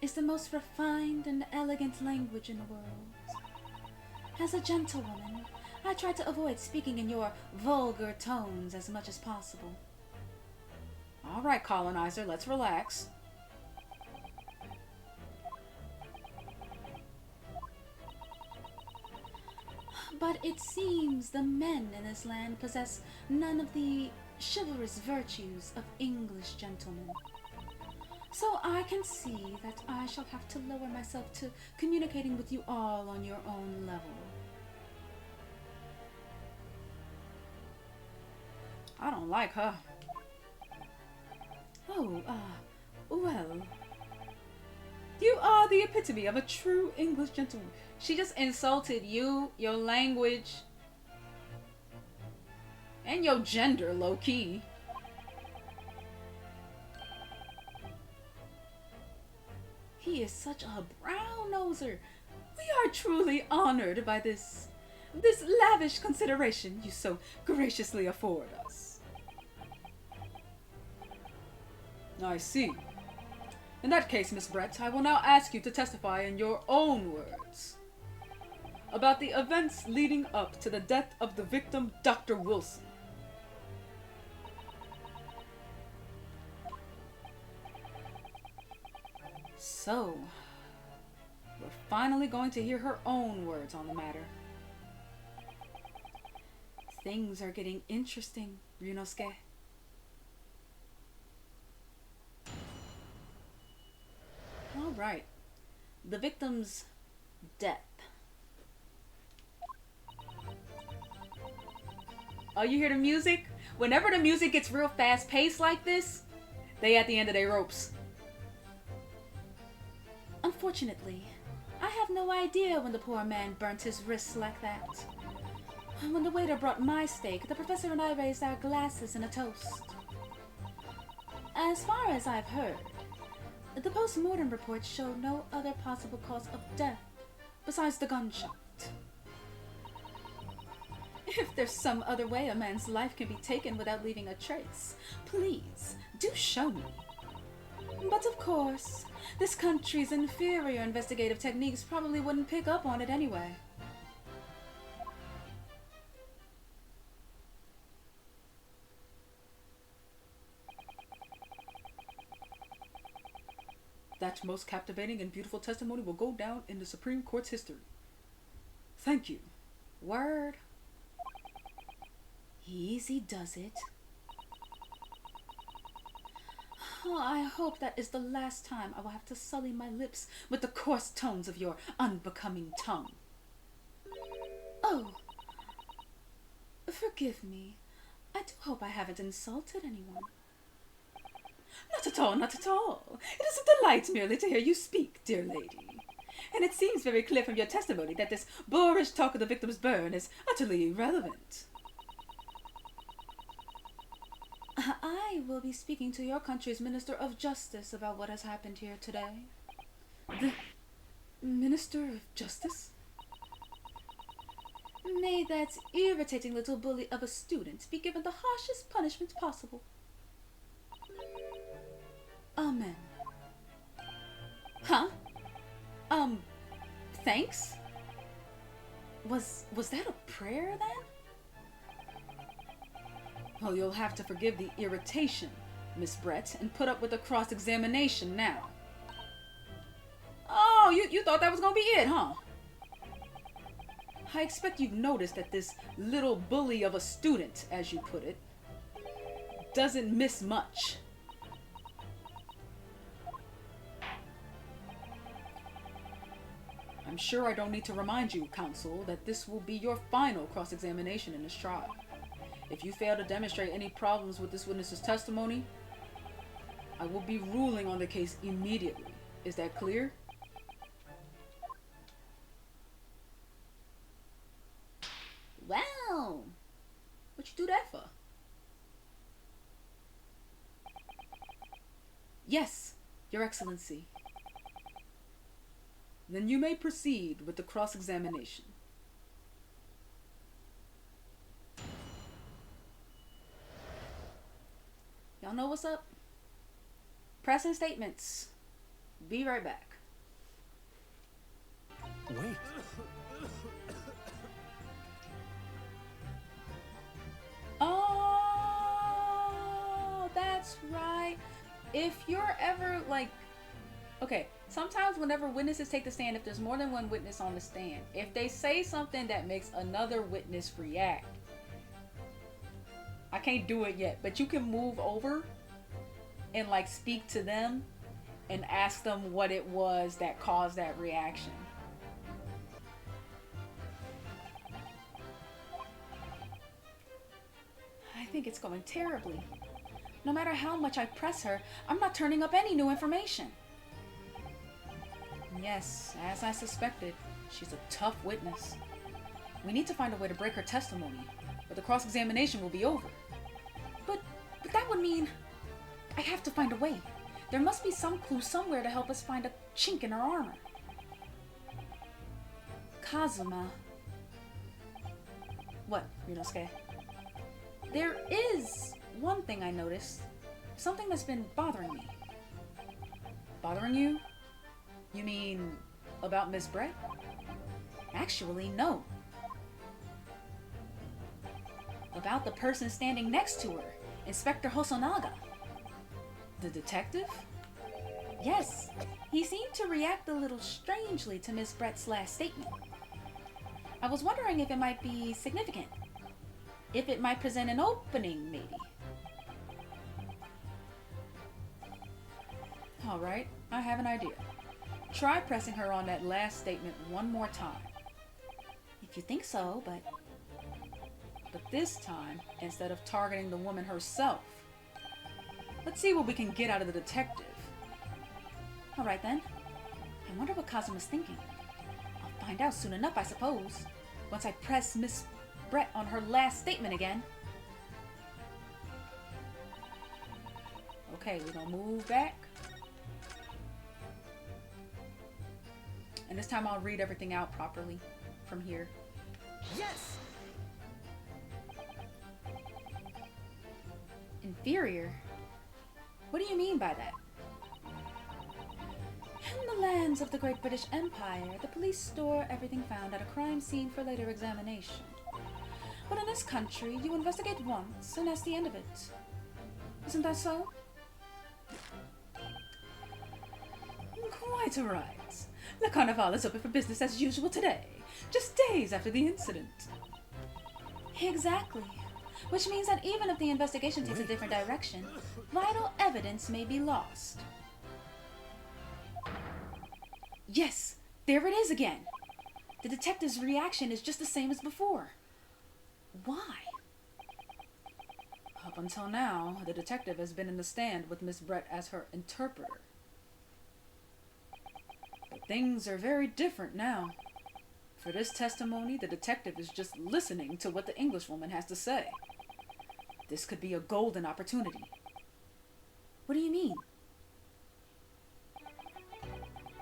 is the most refined and elegant language in the world. As a gentlewoman, I try to avoid speaking in your vulgar tones as much as possible. All right, colonizer, let's relax. But it seems the men in this land possess none of the chivalrous virtues of English gentlemen. So I can see that I shall have to lower myself to communicating with you all on your own level. I don't like her. Oh, well, You are the epitome of a true English gentleman. She just insulted you, your language, and your gender, low-key. He is such a brown-noser. We are truly honored by this lavish consideration you so graciously afford us. I see. In that case, Miss Brett, I will now ask you to testify in your own words about the events leading up to the death of the victim, Dr. Wilson. So, we're finally going to hear her own words on the matter. Things are getting interesting, Ryunosuke. All right. The victim's death. Oh, you hear the music? Whenever the music gets real fast paced like this, they at the end of their ropes. Unfortunately, I have no idea when the poor man burnt his wrists like that. When the waiter brought my steak, the professor and I raised our glasses in a toast. As far as I've heard, the post-mortem reports show no other possible cause of death besides the gunshot. If there's some other way a man's life can be taken without leaving a trace, please, do show me. But of course, this country's inferior investigative techniques probably wouldn't pick up on it anyway. That most captivating and beautiful testimony will go down in the Supreme Court's history. Thank you. Word. Easy does it. Oh, I hope that is the last time I will have to sully my lips with the coarse tones of your unbecoming tongue. Oh, forgive me. I do hope I haven't insulted anyone. Not at all, not at all. It is a delight merely to hear you speak, dear lady. And it seems very clear from your testimony that this boorish talk of the victim's burn is utterly irrelevant. I will be speaking to your country's Minister of Justice about what has happened here today. The Minister of Justice? May that irritating little bully of a student be given the harshest punishment possible. Amen. Huh? Thanks? Was that a prayer then? Well, you'll have to forgive the irritation, Miss Brett, and put up with the cross-examination now. Oh, you thought that was gonna be it, huh? I expect you've noticed that this little bully of a student, as you put it, doesn't miss much. I'm sure I don't need to remind you, counsel, that this will be your final cross-examination in this trial. If you fail to demonstrate any problems with this witness's testimony, I will be ruling on the case immediately. Is that clear? Wow! What you do that for? Yes, Your Excellency. Then you may proceed with the cross-examination. Y'all know what's up? Pressing statements. Be right back. Wait. Oh, that's right. If you're ever like, okay, sometimes whenever witnesses take the stand, if there's more than one witness on the stand, if they say something that makes another witness react, I can't do it yet, but you can move over and like speak to them and ask them what it was that caused that reaction. I think it's going terribly. No matter how much I press her, I'm not turning up any new information. Yes, as I suspected, she's a tough witness. We need to find a way to break her testimony, or the cross-examination will be over. But that would mean I have to find a way. There must be some clue somewhere to help us find a chink in her armor. Kazuma. What, Ryunosuke? There is one thing I noticed. something that's been bothering me. Bothering you? You mean about Miss Brett? Actually, no. About the person standing next to her, Inspector Hosonaga. The detective? Yes, he seemed to react a little strangely to Miss Brett's last statement. I was wondering if it might be significant. If it might present an opening, maybe. Alright, I have an idea. Try pressing her on that last statement one more time. If you think so, but this time, instead of targeting the woman herself. Let's see what we can get out of the detective. alright then. I wonder what Kazuma's thinking. I'll find out soon enough, I suppose. Once I press Miss Brett on her last statement again. Okay, we're gonna move back. And this time I'll read everything out properly from here. Yes! Inferior? What do you mean by that? In the lands of the Great British Empire, the police store everything found at a crime scene for later examination. But in this country, you investigate once, and that's the end of it. Isn't that so? Quite right. The Carnival is open for business as usual today, just days after the incident. Exactly. Which means that even if the investigation takes a different direction, vital evidence may be lost. Yes, there it is again. The detective's reaction is just the same as before. Why? Up until now, the detective has been in the stand with Miss Brett as her interpreter. But things are very different now. For this testimony, the detective is just listening to what the Englishwoman has to say. This could be a golden opportunity. What do you mean?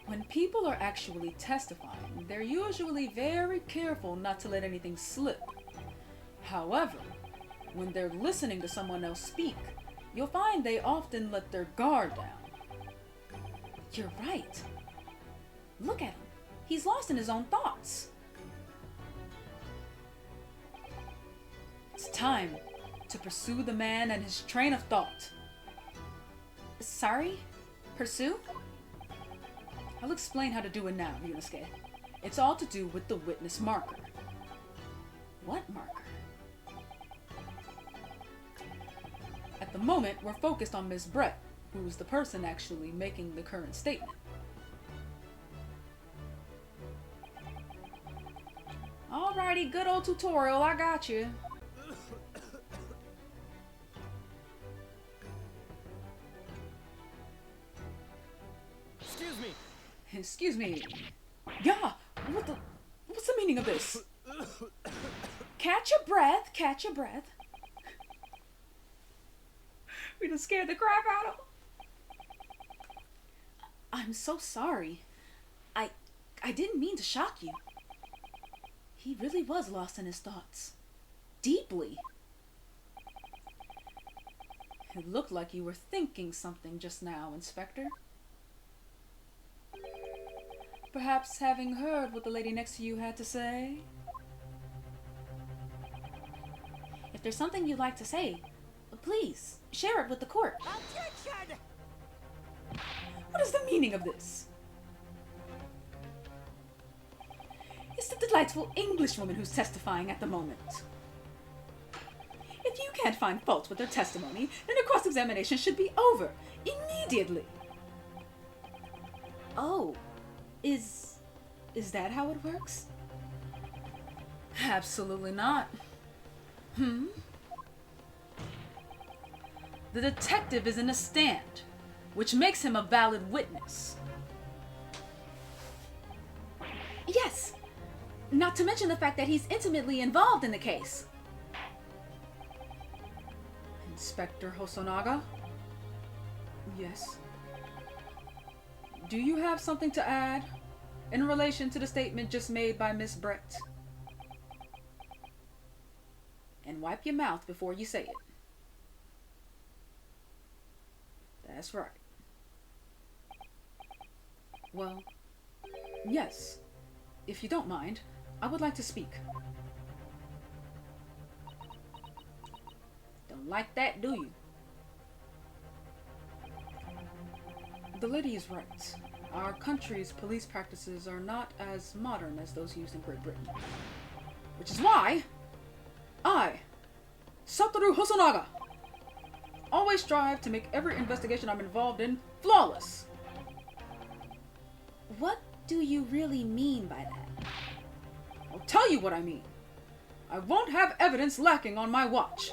When people are actually testifying, they're usually very careful not to let anything slip. However, when they're listening to someone else speak, you'll find they often let their guard down. You're right. Look at him. He's lost in his own thoughts. It's time to pursue the man and his train of thought. Sorry? Pursue? I'll explain how to do it now, Yunosuke. It's all to do with the witness marker. What marker? At the moment, we're focused on Miss Brett, who's the person actually making the current statement. Alrighty, good old tutorial, I got you. Excuse me. Excuse me. Yeah, what's the meaning of this? Catch your breath, catch your breath. We done scared the crap out of him. I'm so sorry. I didn't mean to shock you. He really was lost in his thoughts. Deeply. It looked like you were thinking something just now, Inspector. Perhaps having heard what the lady next to you had to say? If there's something you'd like to say, please, share it with the court. Objection! What is the meaning of this? It's the delightful Englishwoman who's testifying at the moment. If you can't find fault with her testimony, then her cross-examination should be over immediately. Oh, is that how it works? Absolutely not. The detective is in the stand, which makes him a valid witness. Yes! Not to mention the fact that he's intimately involved in the case. Inspector Hosonaga? Yes. Do you have something to add in relation to the statement just made by Miss Brett? And wipe your mouth before you say it. That's right. Well, yes. If you don't mind, I would like to speak. Don't like that, do you? The lady is right. Our country's police practices are not as modern as those used in Great Britain. Which is why I, Satoru Hosonaga, always strive to make every investigation I'm involved in flawless. What do you really mean by that? I'll tell you what I mean. I won't have evidence lacking on my watch.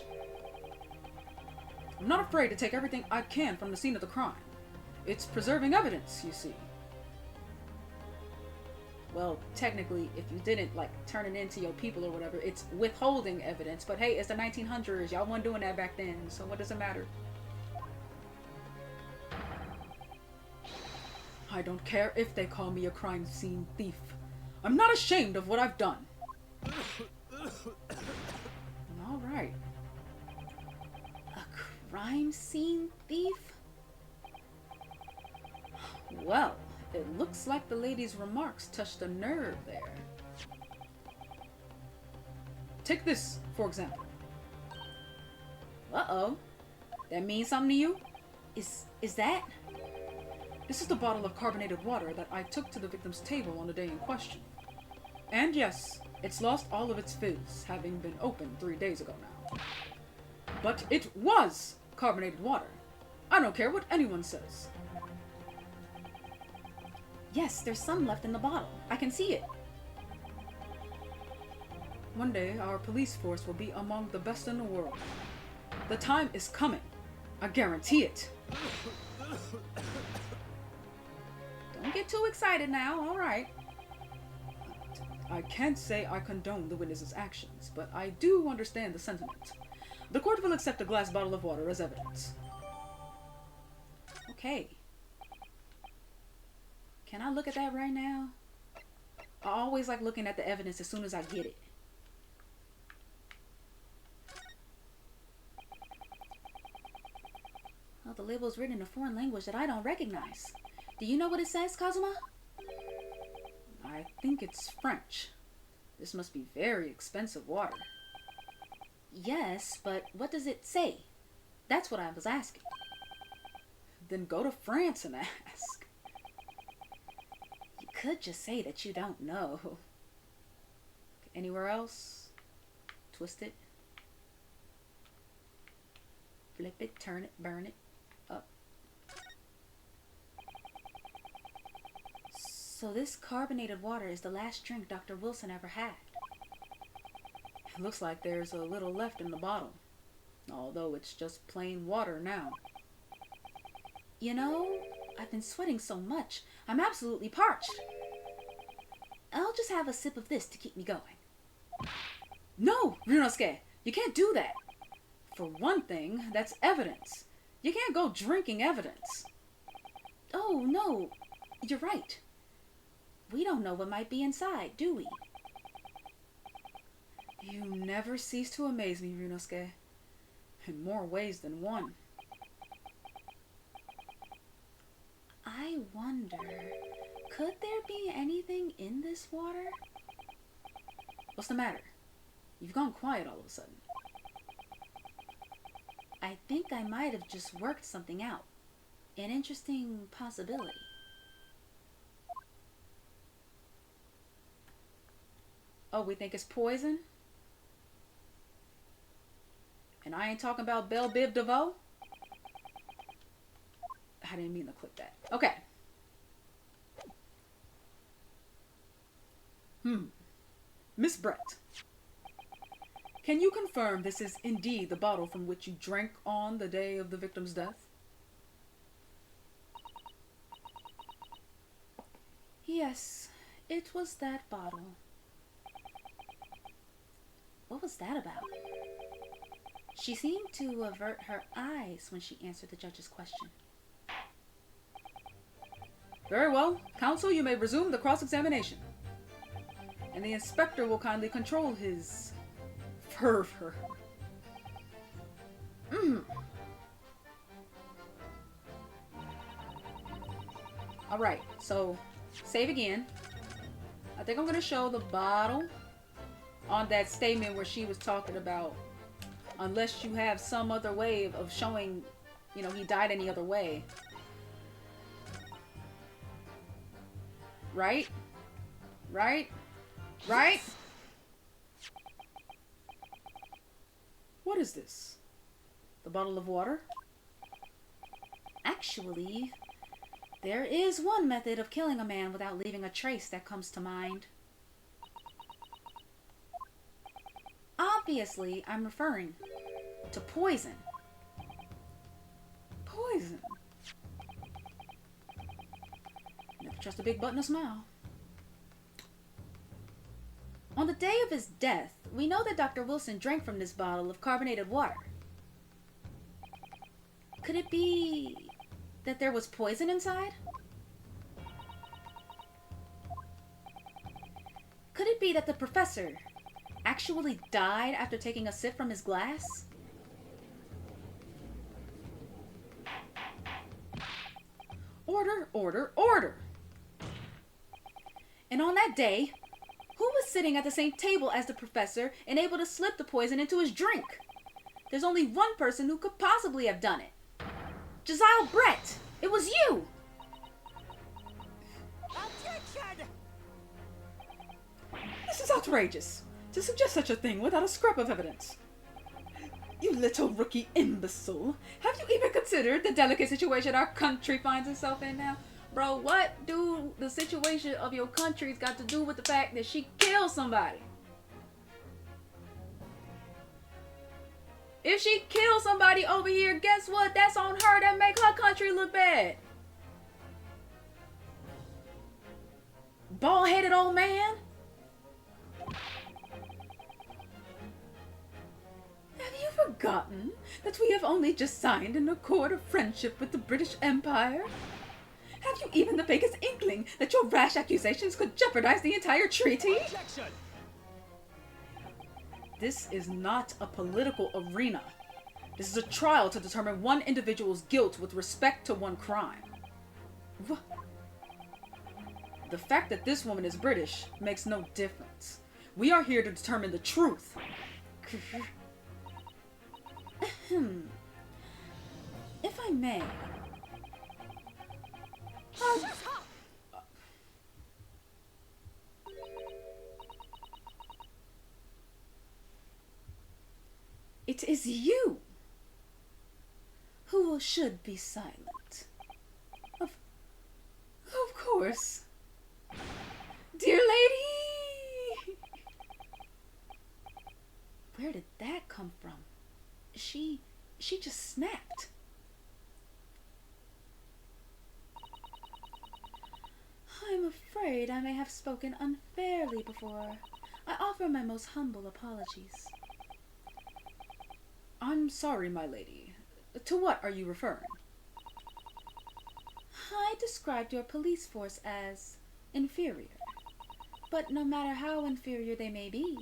I'm not afraid to take everything I can from the scene of the crime. It's preserving evidence, you see. Well, technically, if you didn't, like, turn it into your people or whatever, it's withholding evidence. But hey, it's the 1900s. Y'all weren't doing that back then, so what does it matter? I don't care if they call me a crime scene thief. I'm not ashamed of what I've done. All right. A crime scene thief? Well, it looks like the lady's remarks touched a nerve there. Take this, for example. Uh-oh. That means something to you? Is that? This is the bottle of carbonated water that I took to the victim's table on the day in question. And yes, it's lost all of its fizz, having been opened 3 days ago now. But it was carbonated water. I don't care what anyone says. Yes, there's some left in the bottle. I can see it. One day, our police force will be among the best in the world. The time is coming. I guarantee it. Don't get too excited now, alright. I can't say I condone the witness's actions, but I do understand the sentiment. The court will accept a glass bottle of water as evidence. Okay. Can I look at that right now? I always like looking at the evidence as soon as I get it. Well, the label is written in a foreign language that I don't recognize. Do you know what it says, Kazuma? I think it's French. This must be very expensive water. Yes, but what does it say? That's what I was asking. Then go to France and ask. You could just say that you don't know. Anywhere else? Twist it. Flip it, turn it, burn it. Up. So this carbonated water is the last drink Dr. Wilson ever had. It looks like there's a little left in the bottle. Although it's just plain water now. You know, I've been sweating so much, I'm absolutely parched. I'll just have a sip of this to keep me going. No, Ryunosuke, you can't do that. For one thing, that's evidence. You can't go drinking evidence. Oh, no, you're right. We don't know what might be inside, do we? You never cease to amaze me, Ryunosuke. In more ways than one. I wonder, could there be anything in this water? What's the matter? You've gone quiet all of a sudden. I think I might have just worked something out. An interesting possibility. Oh, we think it's poison? And I ain't talking about Belle Biv DeVoe? I didn't mean to click that. Okay. Miss Brett. Can you confirm this is indeed the bottle from which you drank on the day of the victim's death? Yes, it was that bottle. What was that about? She seemed to avert her eyes when she answered the judge's question. Very well. Counsel, you may resume the cross-examination. And the inspector will kindly control his fervor. Alright, so save again. I think I'm going to show the bottle on that statement where she was talking about unless you have some other way of showing, you know, he died any other way. Right? Right? Right? What is this? The bottle of water? Actually, there is one method of killing a man without leaving a trace that comes to mind. Obviously, I'm referring to poison. Poison? Never trust a big butt and a smile. On the day of his death, we know that Dr. Wilson drank from this bottle of carbonated water. Could it be that there was poison inside? Could it be that the professor actually died after taking a sip from his glass? Order, order, order! And on that day, who was sitting at the same table as the professor and able to slip the poison into his drink? There's only one person who could possibly have done it. Josiah Brett! It was you! Objection! This is outrageous! To suggest such a thing without a scrap of evidence. You little rookie imbecile! Have you even considered The delicate situation our country finds itself in now? Bro, what do the situation of your country's got to do with the fact that she killed somebody? If she kills somebody over here, guess what? That's on her. That make her country look bad. Bald-headed old man. Have you forgotten that we have only just signed an accord of friendship with the British Empire? Have you even the vaguest inkling that your rash accusations could jeopardize the entire treaty? Objection! This is not a political arena. This is a trial to determine one individual's guilt with respect to one crime. The fact that this woman is British makes no difference. We are here to determine the truth. If I may. It is you who should be silent. Of course. Dear lady! Where did that come from? She just snapped. I'm afraid I may have spoken unfairly before. I offer my most humble apologies. I'm sorry, my lady. To what are you referring? I described your police force as inferior. But no matter how inferior they may be,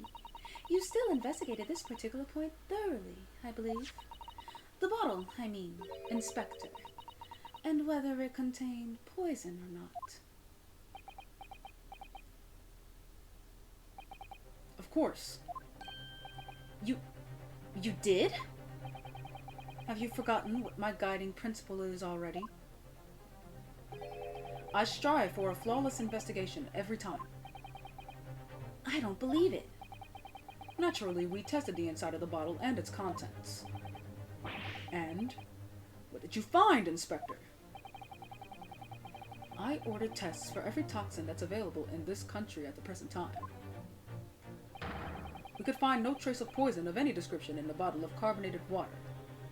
you still investigated this particular point thoroughly, I believe. The bottle, I mean, Inspector. And whether it contained poison or not. Of course. You did? Have you forgotten what my guiding principle is already? I strive for a flawless investigation every time. I don't believe it. Naturally, we tested the inside of the bottle and its contents. And? What did you find, Inspector? I ordered tests for every toxin that's available in this country at the present time. We could find no trace of poison of any description in the bottle of carbonated water,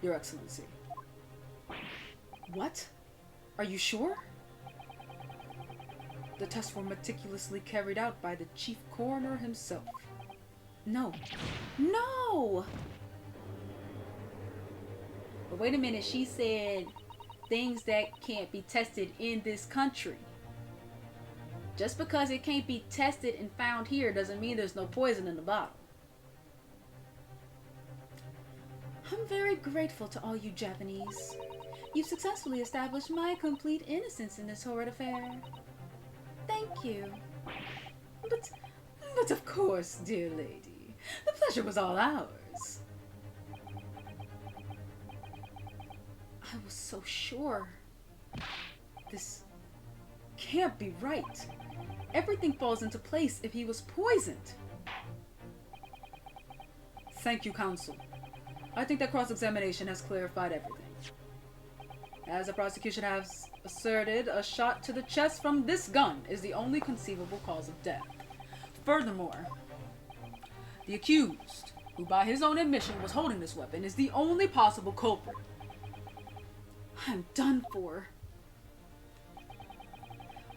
Your Excellency. What? Are you sure? The tests were meticulously carried out by the chief coroner himself. No. No! But wait a minute, she said things that can't be tested in this country. Just because it can't be tested and found here doesn't mean there's no poison in the bottle. I'm very grateful to all you Japanese. You've successfully established my complete innocence in this horrid affair. Thank you. But of course, dear lady. The pleasure was all ours. I was so sure. This can't be right. Everything falls into place if he was poisoned. Thank you, counsel. I think that cross-examination has clarified everything. As the prosecution has asserted, a shot to the chest from this gun is the only conceivable cause of death. Furthermore, the accused, who by his own admission was holding this weapon, is the only possible culprit. I'm done for.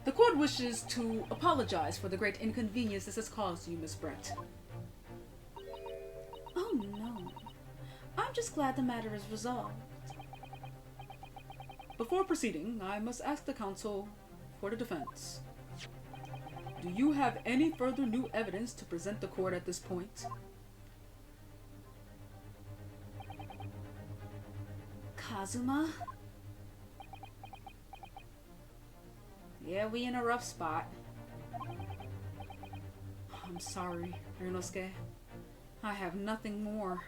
The court wishes to apologize for the great inconvenience this has caused you, Miss Brett. Oh no. I'm just glad the matter is resolved. Before proceeding, I must ask the counsel for the defense. Do you have any further new evidence to present the court at this point? Kazuma? Yeah, we in a rough spot. I'm sorry, Ryunosuke. I have nothing more.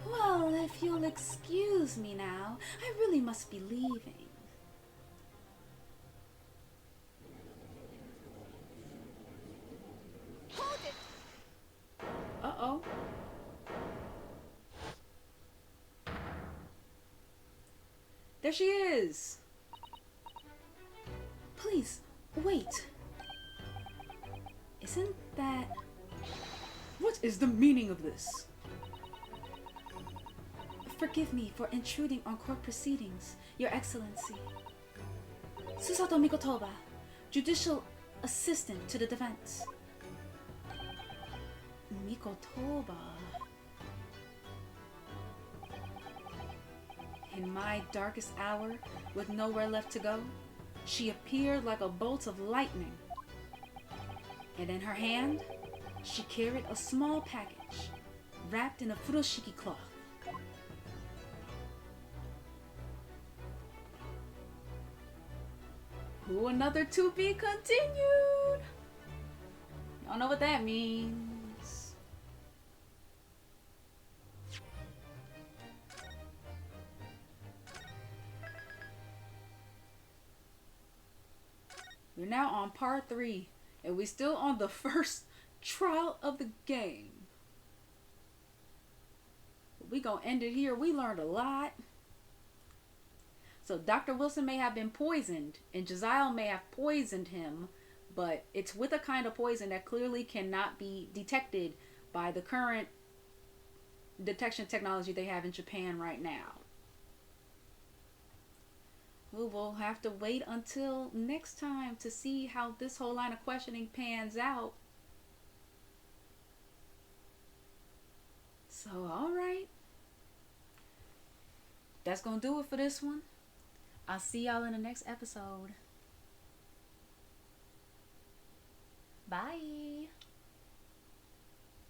Well, if you'll excuse me now, I really must be leaving. Hold it! Uh-oh. There she is! Please, wait. Isn't that... What is the meaning of this? Forgive me for intruding on court proceedings, Your Excellency. Susato Mikotoba, Judicial Assistant to the Defense. Mikotoba. In my darkest hour, with nowhere left to go, she appeared like a bolt of lightning. And in her hand, she carried a small package, wrapped in a furoshiki cloth. Ooh, another to be continued! Y'all know what that means. We're now on part 3, and we're still on the first trial of the game. We gonna end it here. We learned a lot. So Dr. Wilson may have been poisoned, and Josiah may have poisoned him, but it's with a kind of poison that clearly cannot be detected by the current detection technology they have in Japan right now. We will have to wait until next time to see how this whole line of questioning pans out. So, alright. That's gonna do it for this one. I'll see y'all in the next episode. Bye.